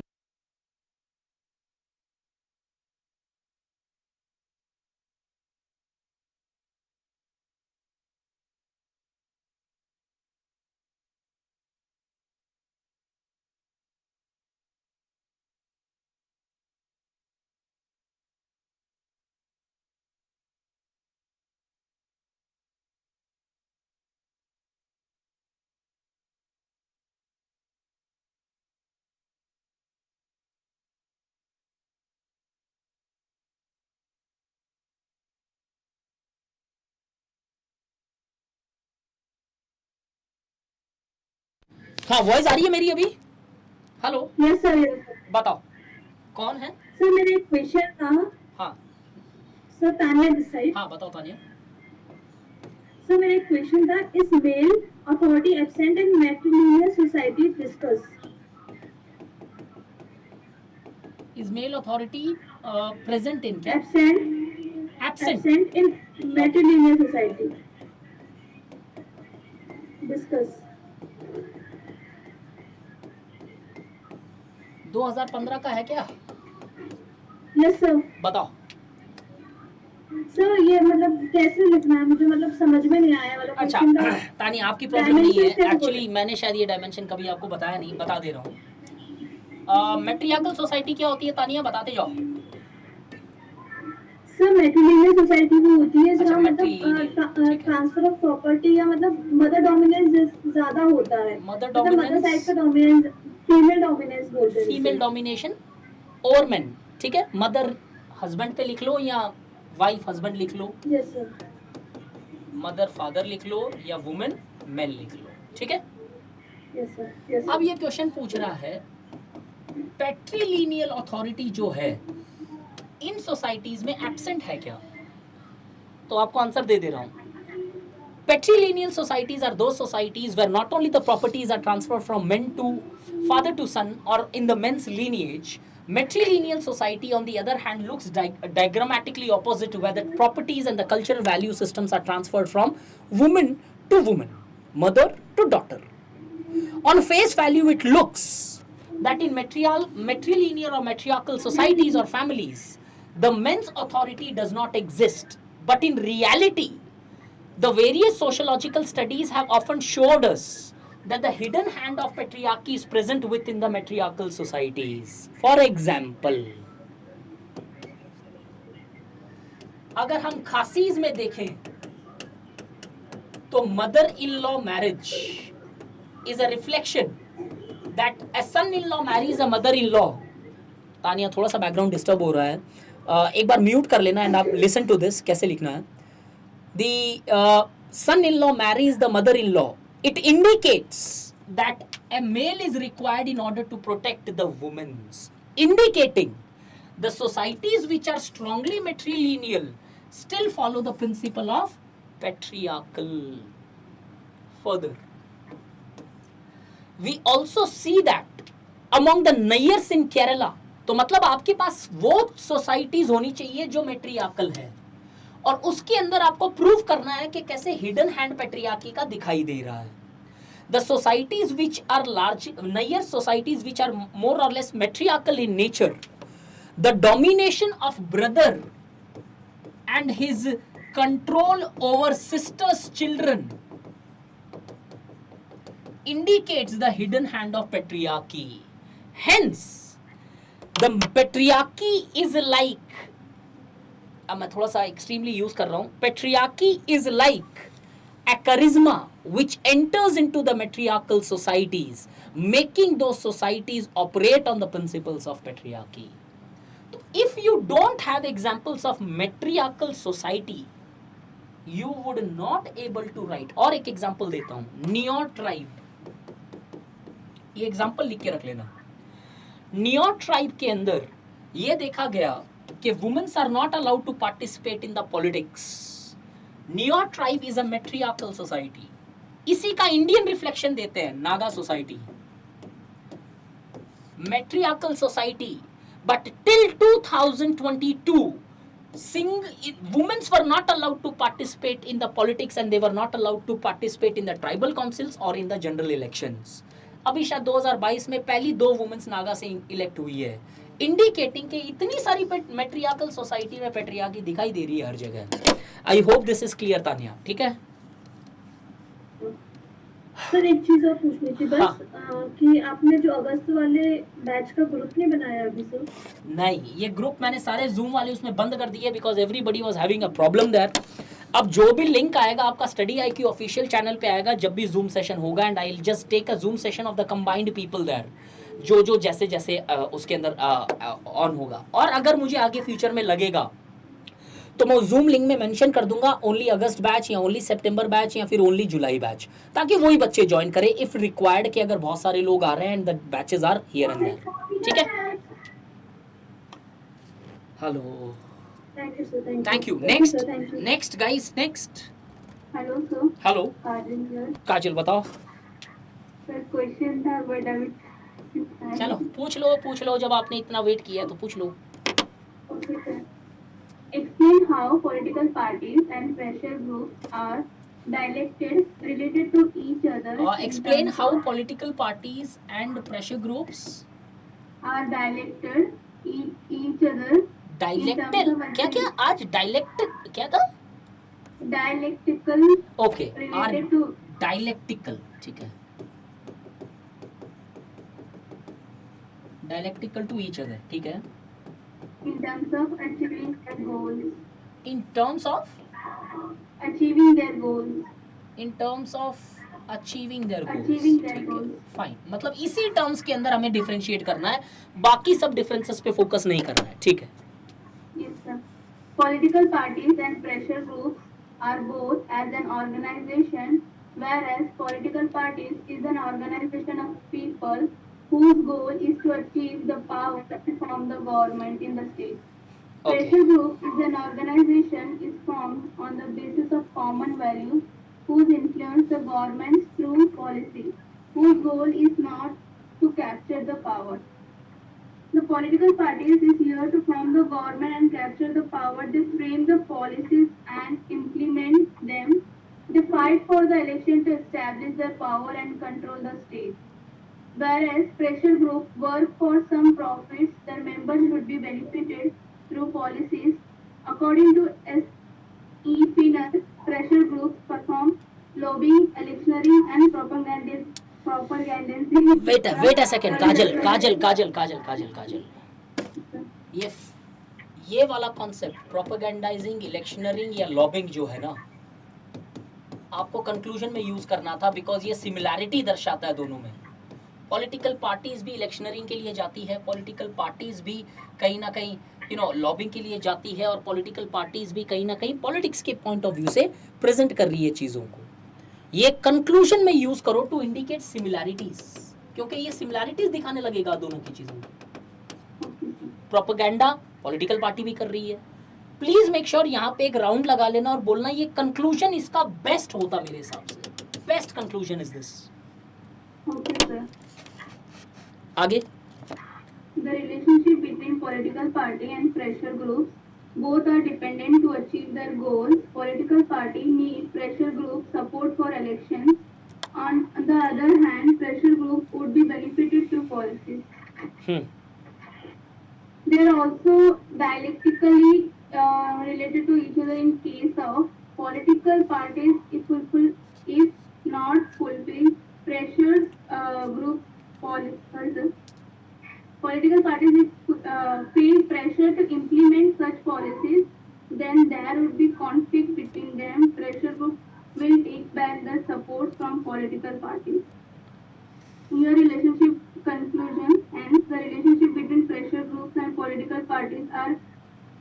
हाँ, वॉइस आ रही है मेरी अभी? Hello, yes sir, yes sir. बताओ कौन है? सर मेरा एक क्वेश्चन था। हाँ सर तानिया दिस साइड। हाँ, बताओ तानिया। सर मेरा एक क्वेश्चन था, is male authority absent in matrimonial society discuss? Is male authority present in क्या? Absent in matrimonial society discuss. 2015 का है क्या? Yes sir. बताओ। सर ये मतलब कैसे लिखना है, मुझे मतलब समझ में नहीं आया वाला अच्छा क्वेश्चन था। तानी, आपकी प्रॉब्लम नहीं है Dimensions कैसे एक्चुअली, बोले? मैंने शायद ये डायमेंशन कभी आपको बताया नहीं, बता दे रहा हूँ। मैट्रियार्कल सोसाइटी क्या होती है तानिया, बताते जाओ। सर मैट्रिमोनियल सोसाइटी वो होती है अच्छा, जहाँ matrilineal, ठीक मतलब है। ट्रांसफर ऑफ प्रॉपर्टी या मतलब मदर डोमिनेंस ज्यादा होता है। मदर मतलब मदर डोमिनेंस, साइड का डोमिनेंस, फीमेल डोमिनेंस बोलते हैं फीमेल डोमिनेशन और मेन, ठीक है। मदर हस्बैंड पे लिख लो या वाइफ हस्बैंड लिख लो, यस सर। मदर फादर लिख लो या वुमेन मेन लिख लो, ठीक है। यस सर, यस अब ये क्वेश्चन पूछ रहा है पैट्रिलिनियल अथॉरिटी जो है इन सोसाइटीज में एब्सेंट है क्या? तो आपको आंसर दे रहा हूं। Patrilineal societies are those societies where not only the properties are transferred from men to father to son or in the men's lineage. Matrilineal society on the other hand looks diagrammatically opposite, where the properties and the cultural value systems are transferred from woman to woman, mother to daughter. On face value it looks that in matrilineal or matriarchal societies or families, the men's authority does not exist, but in reality the various sociological studies have often showed us that the hidden hand of patriarchy is present within the matriarchal societies. For example, अगर हम खासीज में देखें तो mother in law marriage is a reflection that a son-in-law marries a mother-in-law. Tania थोड़ा सा background disturb हो रहा है, एक बार म्यूट कर लेना एंड आप लिसन टू दिस. कैसे लिखना है? The son-in-law marries the mother-in-law. It indicates that a male is required in order to protect the women's, indicating the societies which are strongly matrilineal still follow the principle of patriarchal. Further, we also see that among the Nayars in Kerala, तो मतलब आपके पास वो societies होनी चाहिए जो matriarchal है, और उसके अंदर आपको प्रूव करना है कि कैसे हिडन हैंड पेट्रियार्की का दिखाई दे रहा है. The societies which are large, Nayar societies which are more or less matriarchal in nature, the domination of brother and his control over sister's children indicates the hidden hand of patriarchy. Hence, the patriarchy is like, अब मैं थोड़ा सा extremely use कर रहा हूँ, patriarchy is like a charisma which enters into the matriarchal societies, making those societies operate on the principles of patriarchy. So if you don't have examples of matriarchal society, you would not able to write. और एक example देता हूँ, Neor tribe. ये example लिख के रख लेना. Neor tribe के अंदर ये देखा गया कि women are not allowed to participate in the politics. Neor tribe is a matriarchal society. इसी का इंडियन रिफ्लेक्शन देते हैं Naga society, matriarchal society. But till 2022, women were not allowed to participate in the politics and they were not allowed to participate in the tribal councils or in the general elections. अभी शायद 2022 में पहली 2 women's Naga से elect हुई है, indicating कि इतनी सारी मेट्रियार्कल सोसाइटी में पेट्रियार्की दिखाई दे रही है हर जगह. I hope this is clear Tania, ठीक है? सर एक चीज और पूछनी थी बस, हाँ. कि आपने जो अगस्त वाले बैच का ग्रुप नहीं बनाया अभी सर? नहीं, ये ग्रुप मैंने सारे जूम वाले उसमें बंद कर दिए because everybody was having a problem there. अब जो भी लिंक आएगा आपका स्टडी IQ ऑफिशियल चैनल पे आएगा जब भी जूम सेशन होगा, and I will just take a Zoom session of the combined people there, जो जैसे जैसे उसके अंदर ऑन होगा. और अगर मुझे आगे फ्यूचर में लगेगा तो मैं जूम लिंक में मेंशन कर दूंगा ओनली अगस्त बैच या ओनली सितंबर बैच या फिर ओनली जुलाई बैच, ताकि वही बच्चे ज्वाइन करें इफ रिक्वायर्ड, कि अगर बहुत सारे लोग आ रहे हैं and the batches are here and there. ठीक है? Hello, thank you sir. Thank you. Next guys, next. Hello sir. Hello Kajal sir. Kajal, बताओ. सर क्वेश्चन था बट अभी चलो पूछ लो, जब आपने इतना वेट किया तो पूछ लो. Okay sir. Explain how political parties and pressure groups are dialected related to each other. Explain how political parties and pressure groups are dialected each other. Dialectal क्या आज dialectic क्या था? Dialectical. Okay, are related to dialectical, ठीक है. Dialectical to each other, ठीक है. in terms of achieving their goals. In terms of Achieving their goals. in terms of achieving their goals. Achieving their ठीक है, goals. fine. मतलब इसी terms के अंदर हमें डिफरेंशिएट करना है, बाकी सब डिफरेंसेस पे फोकस नहीं करना है. ठीक है. Yes, sir. Political parties and pressure groups are both as an organization, whereas political parties is an organization of people whose goal is to achieve the power from the government in the state. Okay. Pressure group is an organization is formed on the basis of common values whose influence the government through policy, whose goal is not to capture the power. The political parties is here to form the government and capture the power. They frame the policies and implement them. They fight for the election to establish their power and control the state. Whereas pressure groups work for some profits, their members should be benefited through policies. According to S.E. Pinner, pressure groups perform lobbying, electioneering and propagandizing. Wait a second, काजल. ये वाला concept प्रोपेगेंडाइजिंग, electioneering या lobbying जो है ना, आपको conclusion में use करना था बिकॉज ये सिमिलैरिटी दर्शाता है दोनों में. पॉलिटिकल पार्टीज भी इलेक्शनरिंग के लिए जाती है, पॉलिटिकल पार्टीज भी कहीं ना कहीं लॉबिंग के लिए जाती है, और पॉलिटिकल पार्टीज भी कहीं ना कहीं पॉलिटिक्स के पॉइंट ऑफ व्यू से प्रेजेंट कर रही है चीज़ों को। ये कंक्लूजन में यूज करो टू इंडिकेट सिमिलैरिटीज, क्योंकि ये सिमिलैरिटीज दिखाने लगेगा दोनों की चीज़ों में। प्रोपेगेंडा पॉलिटिकल पार्टी भी कर रही है। प्लीज मेक श्योर यहाँ पे एक राउंड लगा लेना और बोलना ये कंक्लूजन इसका बेस्ट होता मेरे हिसाब से, best conclusion is this. Okay, sir. आगे The relationship between political party and pressure groups, both are dependent to achieve their goals. Political party need pressure group support for elections. On the other hand, pressure group would be benefited to policies. They are also dialectically related to each other in case of political parties if not fulfill pressure group policies. Political parties feel pressure to implement such policies, then there would be conflict between them. Pressure group will take back the support from political parties. Your relationship conclusion and the relationship between pressure groups and political parties are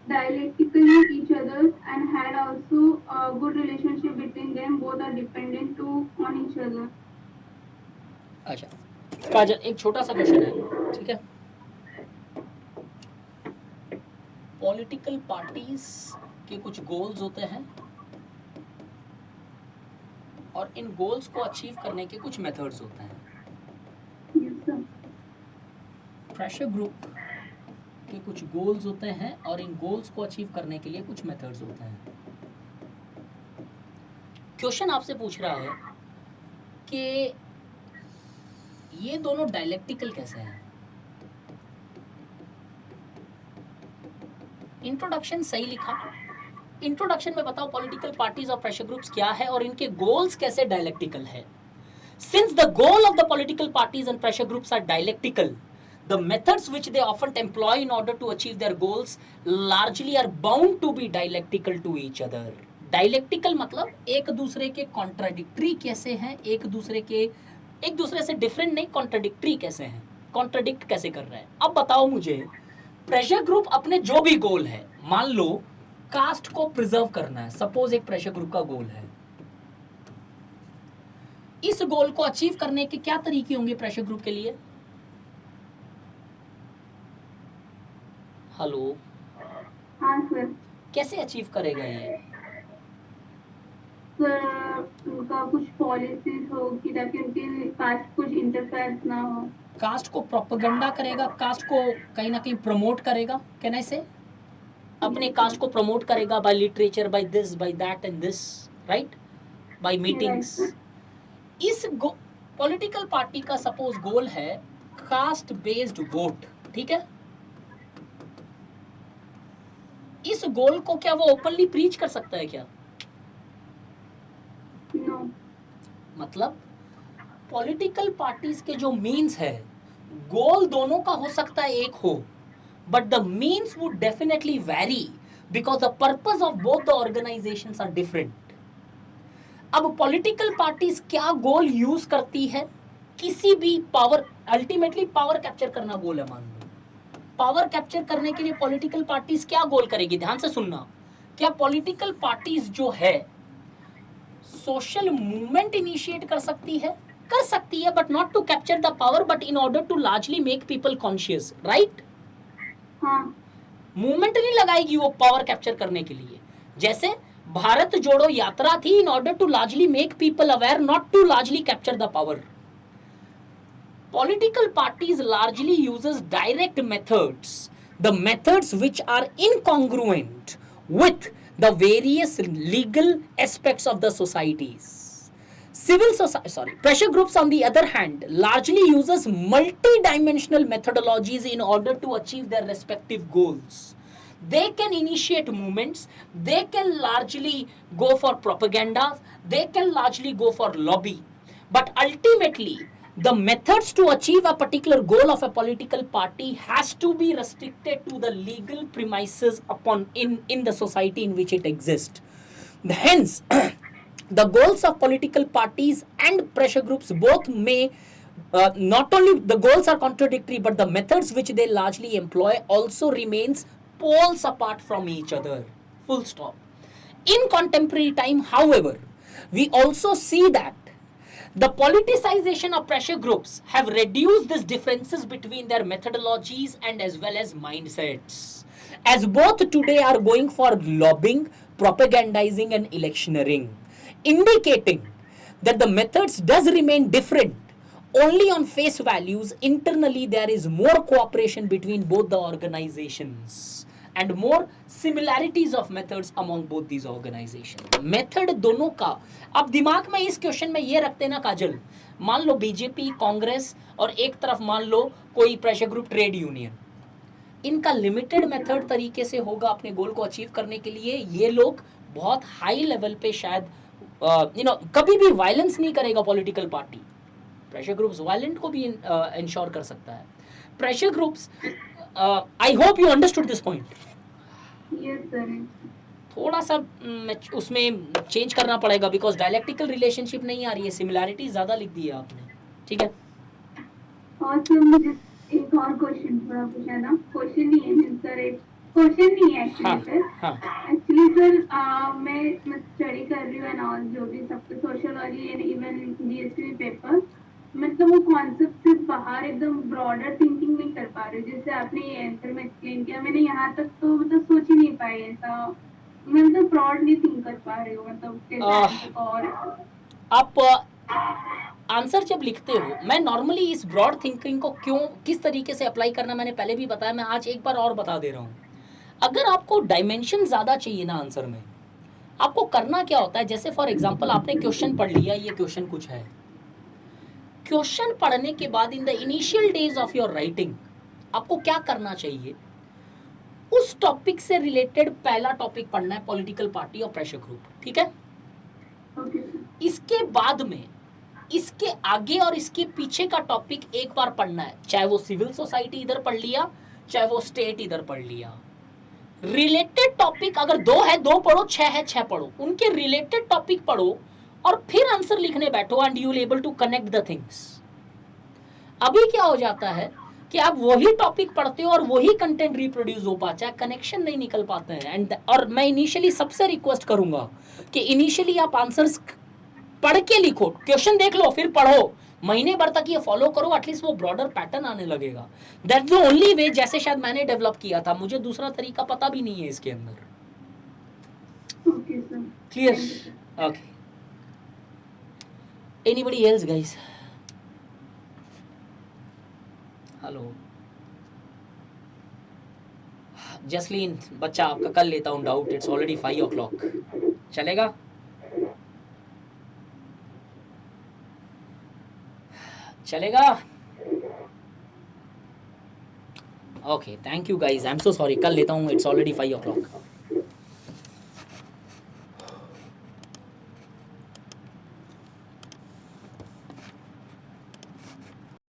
dialectically each other and had also a good relationship between them. Both are dependent on each other. अच्छा काजल, एक छोटा सा question है, ठीक है। Political parties के कुछ goals होते हैं और इन गोल्स को अचीव करने के कुछ मेथड्स होते हैं। Yes, sir. प्रेशर ग्रुप के कुछ गोल्स होते हैं और इन गोल्स को अचीव करने के लिए कुछ मेथड्स होते हैं। क्वेश्चन आपसे पूछ रहा है कि ये दोनों डायलेक्टिकल कैसे हैं। इंट्रोडक्शन सही लिखा, इंट्रोडक्शन में बताओ पॉलिटिकल पार्टीज और प्रेशर ग्रुप्स क्या है और इनके गोल्स कैसे डायलेक्टिकल है। Since the goal of the political parties and pressure groups are dialectical, the methods which they often employ in order to achieve their goals largely are bound to be dialectical to each other. Dialectical मतलब एक दूसरे के contradictory कैसे हैं, एक दूसरे से different नहीं, contradictory कैसे हैं, contradict कैसे कर रहे हैं। अब बताओ मुझे, प्रेशर ग्रुप अपने जो भी गोल है, मान लो कास्ट को प्रिजर्व करना है, सपोज एक प्रेशर ग्रुप का गोल है, इस गोल को अचीव करने के क्या तरीके होंगे प्रेशर ग्रुप के लिए? हेलो, हाँ सर। कैसे अचीव करेगा ये? सर उनका कुछ पॉलिसीज हो कि ताकि उनके पास कुछ इंटरफेरेंस ना हो। कास्ट को प्रोपेगेंडा करेगा, कास्ट को कहीं ना कहीं प्रमोट करेगा, कैन आई से अपने कास्ट को प्रमोट करेगा by literature, by this, by that and this, right, by meetings. इस पॉलिटिकल पार्टी का सपोज गोल है कास्ट बेस्ड वोट, ठीक है। इस गोल को क्या वो ओपनली प्रीच कर सकता है क्या? नो। मतलब पॉलिटिकल पार्टीज के जो मीन्स है, गोल दोनों का हो सकता है एक हो, but the means would definitely very because the purpose of both the organisations are different. अब पॉलिटिकल पार्टीज क्या गोल यूज करती है? किसी भी पावर, अल्टीमेटली पावर कैप्चर करना गोल है, मान लो पावर कैप्चर करने के लिए पॉलिटिकल पार्टीज क्या गोल करेगी? ध्यान से सुनना, क्या पॉलिटिकल पार्टीज जो है सोशल मूवमेंट इनिशिएट कर सकती है? कर सकती है, but not to capture the power, but in order to largely make people conscious, right. हाँ। मूवमेंट नहीं लगाएगी वो पावर कैप्चर करने के लिए। जैसे भारत जोड़ो यात्रा थी in order to largely make people aware, not to largely capture the power. Political parties largely uses direct methods, the methods which are incongruent with the various legal aspects of the societies. Pressure groups on the other hand largely uses multi-dimensional methodologies in order to achieve their respective goals. They can initiate movements, they can largely go for propaganda, they can largely go for lobby, but ultimately the methods to achieve a particular goal of a political party has to be restricted to the legal premises upon in the society in which it exists. Hence, the goals of political parties and pressure groups both may not only the goals are contradictory, but the methods which they largely employ also remains poles apart from each other. Full stop. In contemporary time, however, we also see that the politicization of pressure groups have reduced these differences between their methodologies and as well as mindsets, as both today are going for lobbying, propagandizing and electioneering, indicating that the methods does remain different. Only on face values, internally there is more cooperation between both the organizations and more similarities of methods among both these organizations. Method दोनों का अब दिमाग में इस question में ये रखते ना काजल, मान लो बीजेपी, कांग्रेस और एक तरफ मान लो कोई प्रेशर ग्रुप, ट्रेड यूनियन, इनका लिमिटेड मेथड तरीके से होगा अपने गोल को अचीव करने के लिए. ये लोग बहुत हाई लेवल पे शायद कभी भी वायलेंस नहीं करेगा political party. Pressure groups violent को भी इंश्योर कर सकता है. Pressure groups, I hope you understood this point. Yes sir. थोड़ा सा उसमें चेंज करना पड़ेगा बिकॉज डायलेक्टिकल रिलेशनशिप नहीं आ रही है, सिमिलैरिटी ज़्यादा लिख दी है आपने. ठीक है. और सर मुझे एक और क्वेश्चन थोड़ा पूछा ना. क्वेश्चन नहीं है सर, एक क्वेश्चन नहीं है एक्चुअली सर. एक्चुअली सर मैं स्टडी कर रही हूँ एंड ऑल जो भी सब कुछ sociology and even GST paper, मतलब वो कॉन्सेप्ट से बाहर एकदम ब्रॉडर थिंकिंग नहीं कर पा रही. जैसे आपने ये आंसर में एक्सप्लेन किया, मैंने यहाँ तक तो मतलब सोच ही नहीं पाई ऐसा. मैं मतलब ब्रॉड नहीं थिंक कर पा रही हूँ मतलब. और आप आंसर जब लिखते हो, मैं नॉर्मली इस ब्रॉड थिंकिंग को क्यों किस तरीके से अप्लाई करना मैंने पहले भी बताया, मैं आज एक बार और बता दे रहा हूँ. अगर आपको डायमेंशन ज़्यादा चाहिए ना आंसर में, आपको करना क्या होता है, जैसे फॉर एग्जांपल आपने क्वेश्चन पढ़ लिया, ये क्वेश्चन कुछ है. क्वेश्चन पढ़ने के बाद in the initial days of your writing आपको क्या करना चाहिए, उस टॉपिक से रिलेटेड पहला टॉपिक पढ़ना है, पॉलिटिकल पार्टी और प्रेशर ग्रुप. ठीक है. इसके बाद में इसके आगे और इसके पीछे का टॉपिक एक बार पढ़ना है, चाहे वो सिविल सोसाइटी इधर पढ़ लिया, चाहे वो स्टेट इधर पढ़ लिया. रिलेटेड टॉपिक अगर 2 है 2 पढ़ो, 6 है 6 पढ़ो, उनके रिलेटेड टॉपिक पढ़ो और फिर आंसर लिखने बैठो and you will able to connect the things. अभी क्या हो जाता है कि आप वही टॉपिक पढ़ते हो और वही कंटेंट रिप्रोड्यूस हो पाता है, कनेक्शन नहीं निकल पाते हैं. एंड और मैं इनिशियली सबसे रिक्वेस्ट करूंगा कि इनिशियली आप आंसर्स पढ़ के लिखो, क्वेश्चन देख लो फिर पढ़ो, महीने भर तक ये फॉलो करो, एटलीस्ट वो ब्रॉडर पैटर्न आने लगेगा. दैट्स द ओनली वे, जैसे शायद मैंने डेवलप किया था, मुझे दूसरा तरीका पता भी नहीं है इसके अंदर. Clear? Okay. Anybody else guys? Hello Jasleen, बच्चा आपका कल लेता हूँ डाउट, इट्स ऑलरेडी 5 o'clock. चलेगा? चलेगा? Okay, thank you guys, I am so sorry, कल लेता हूँ, इट्स ऑलरेडी 5 o'clock.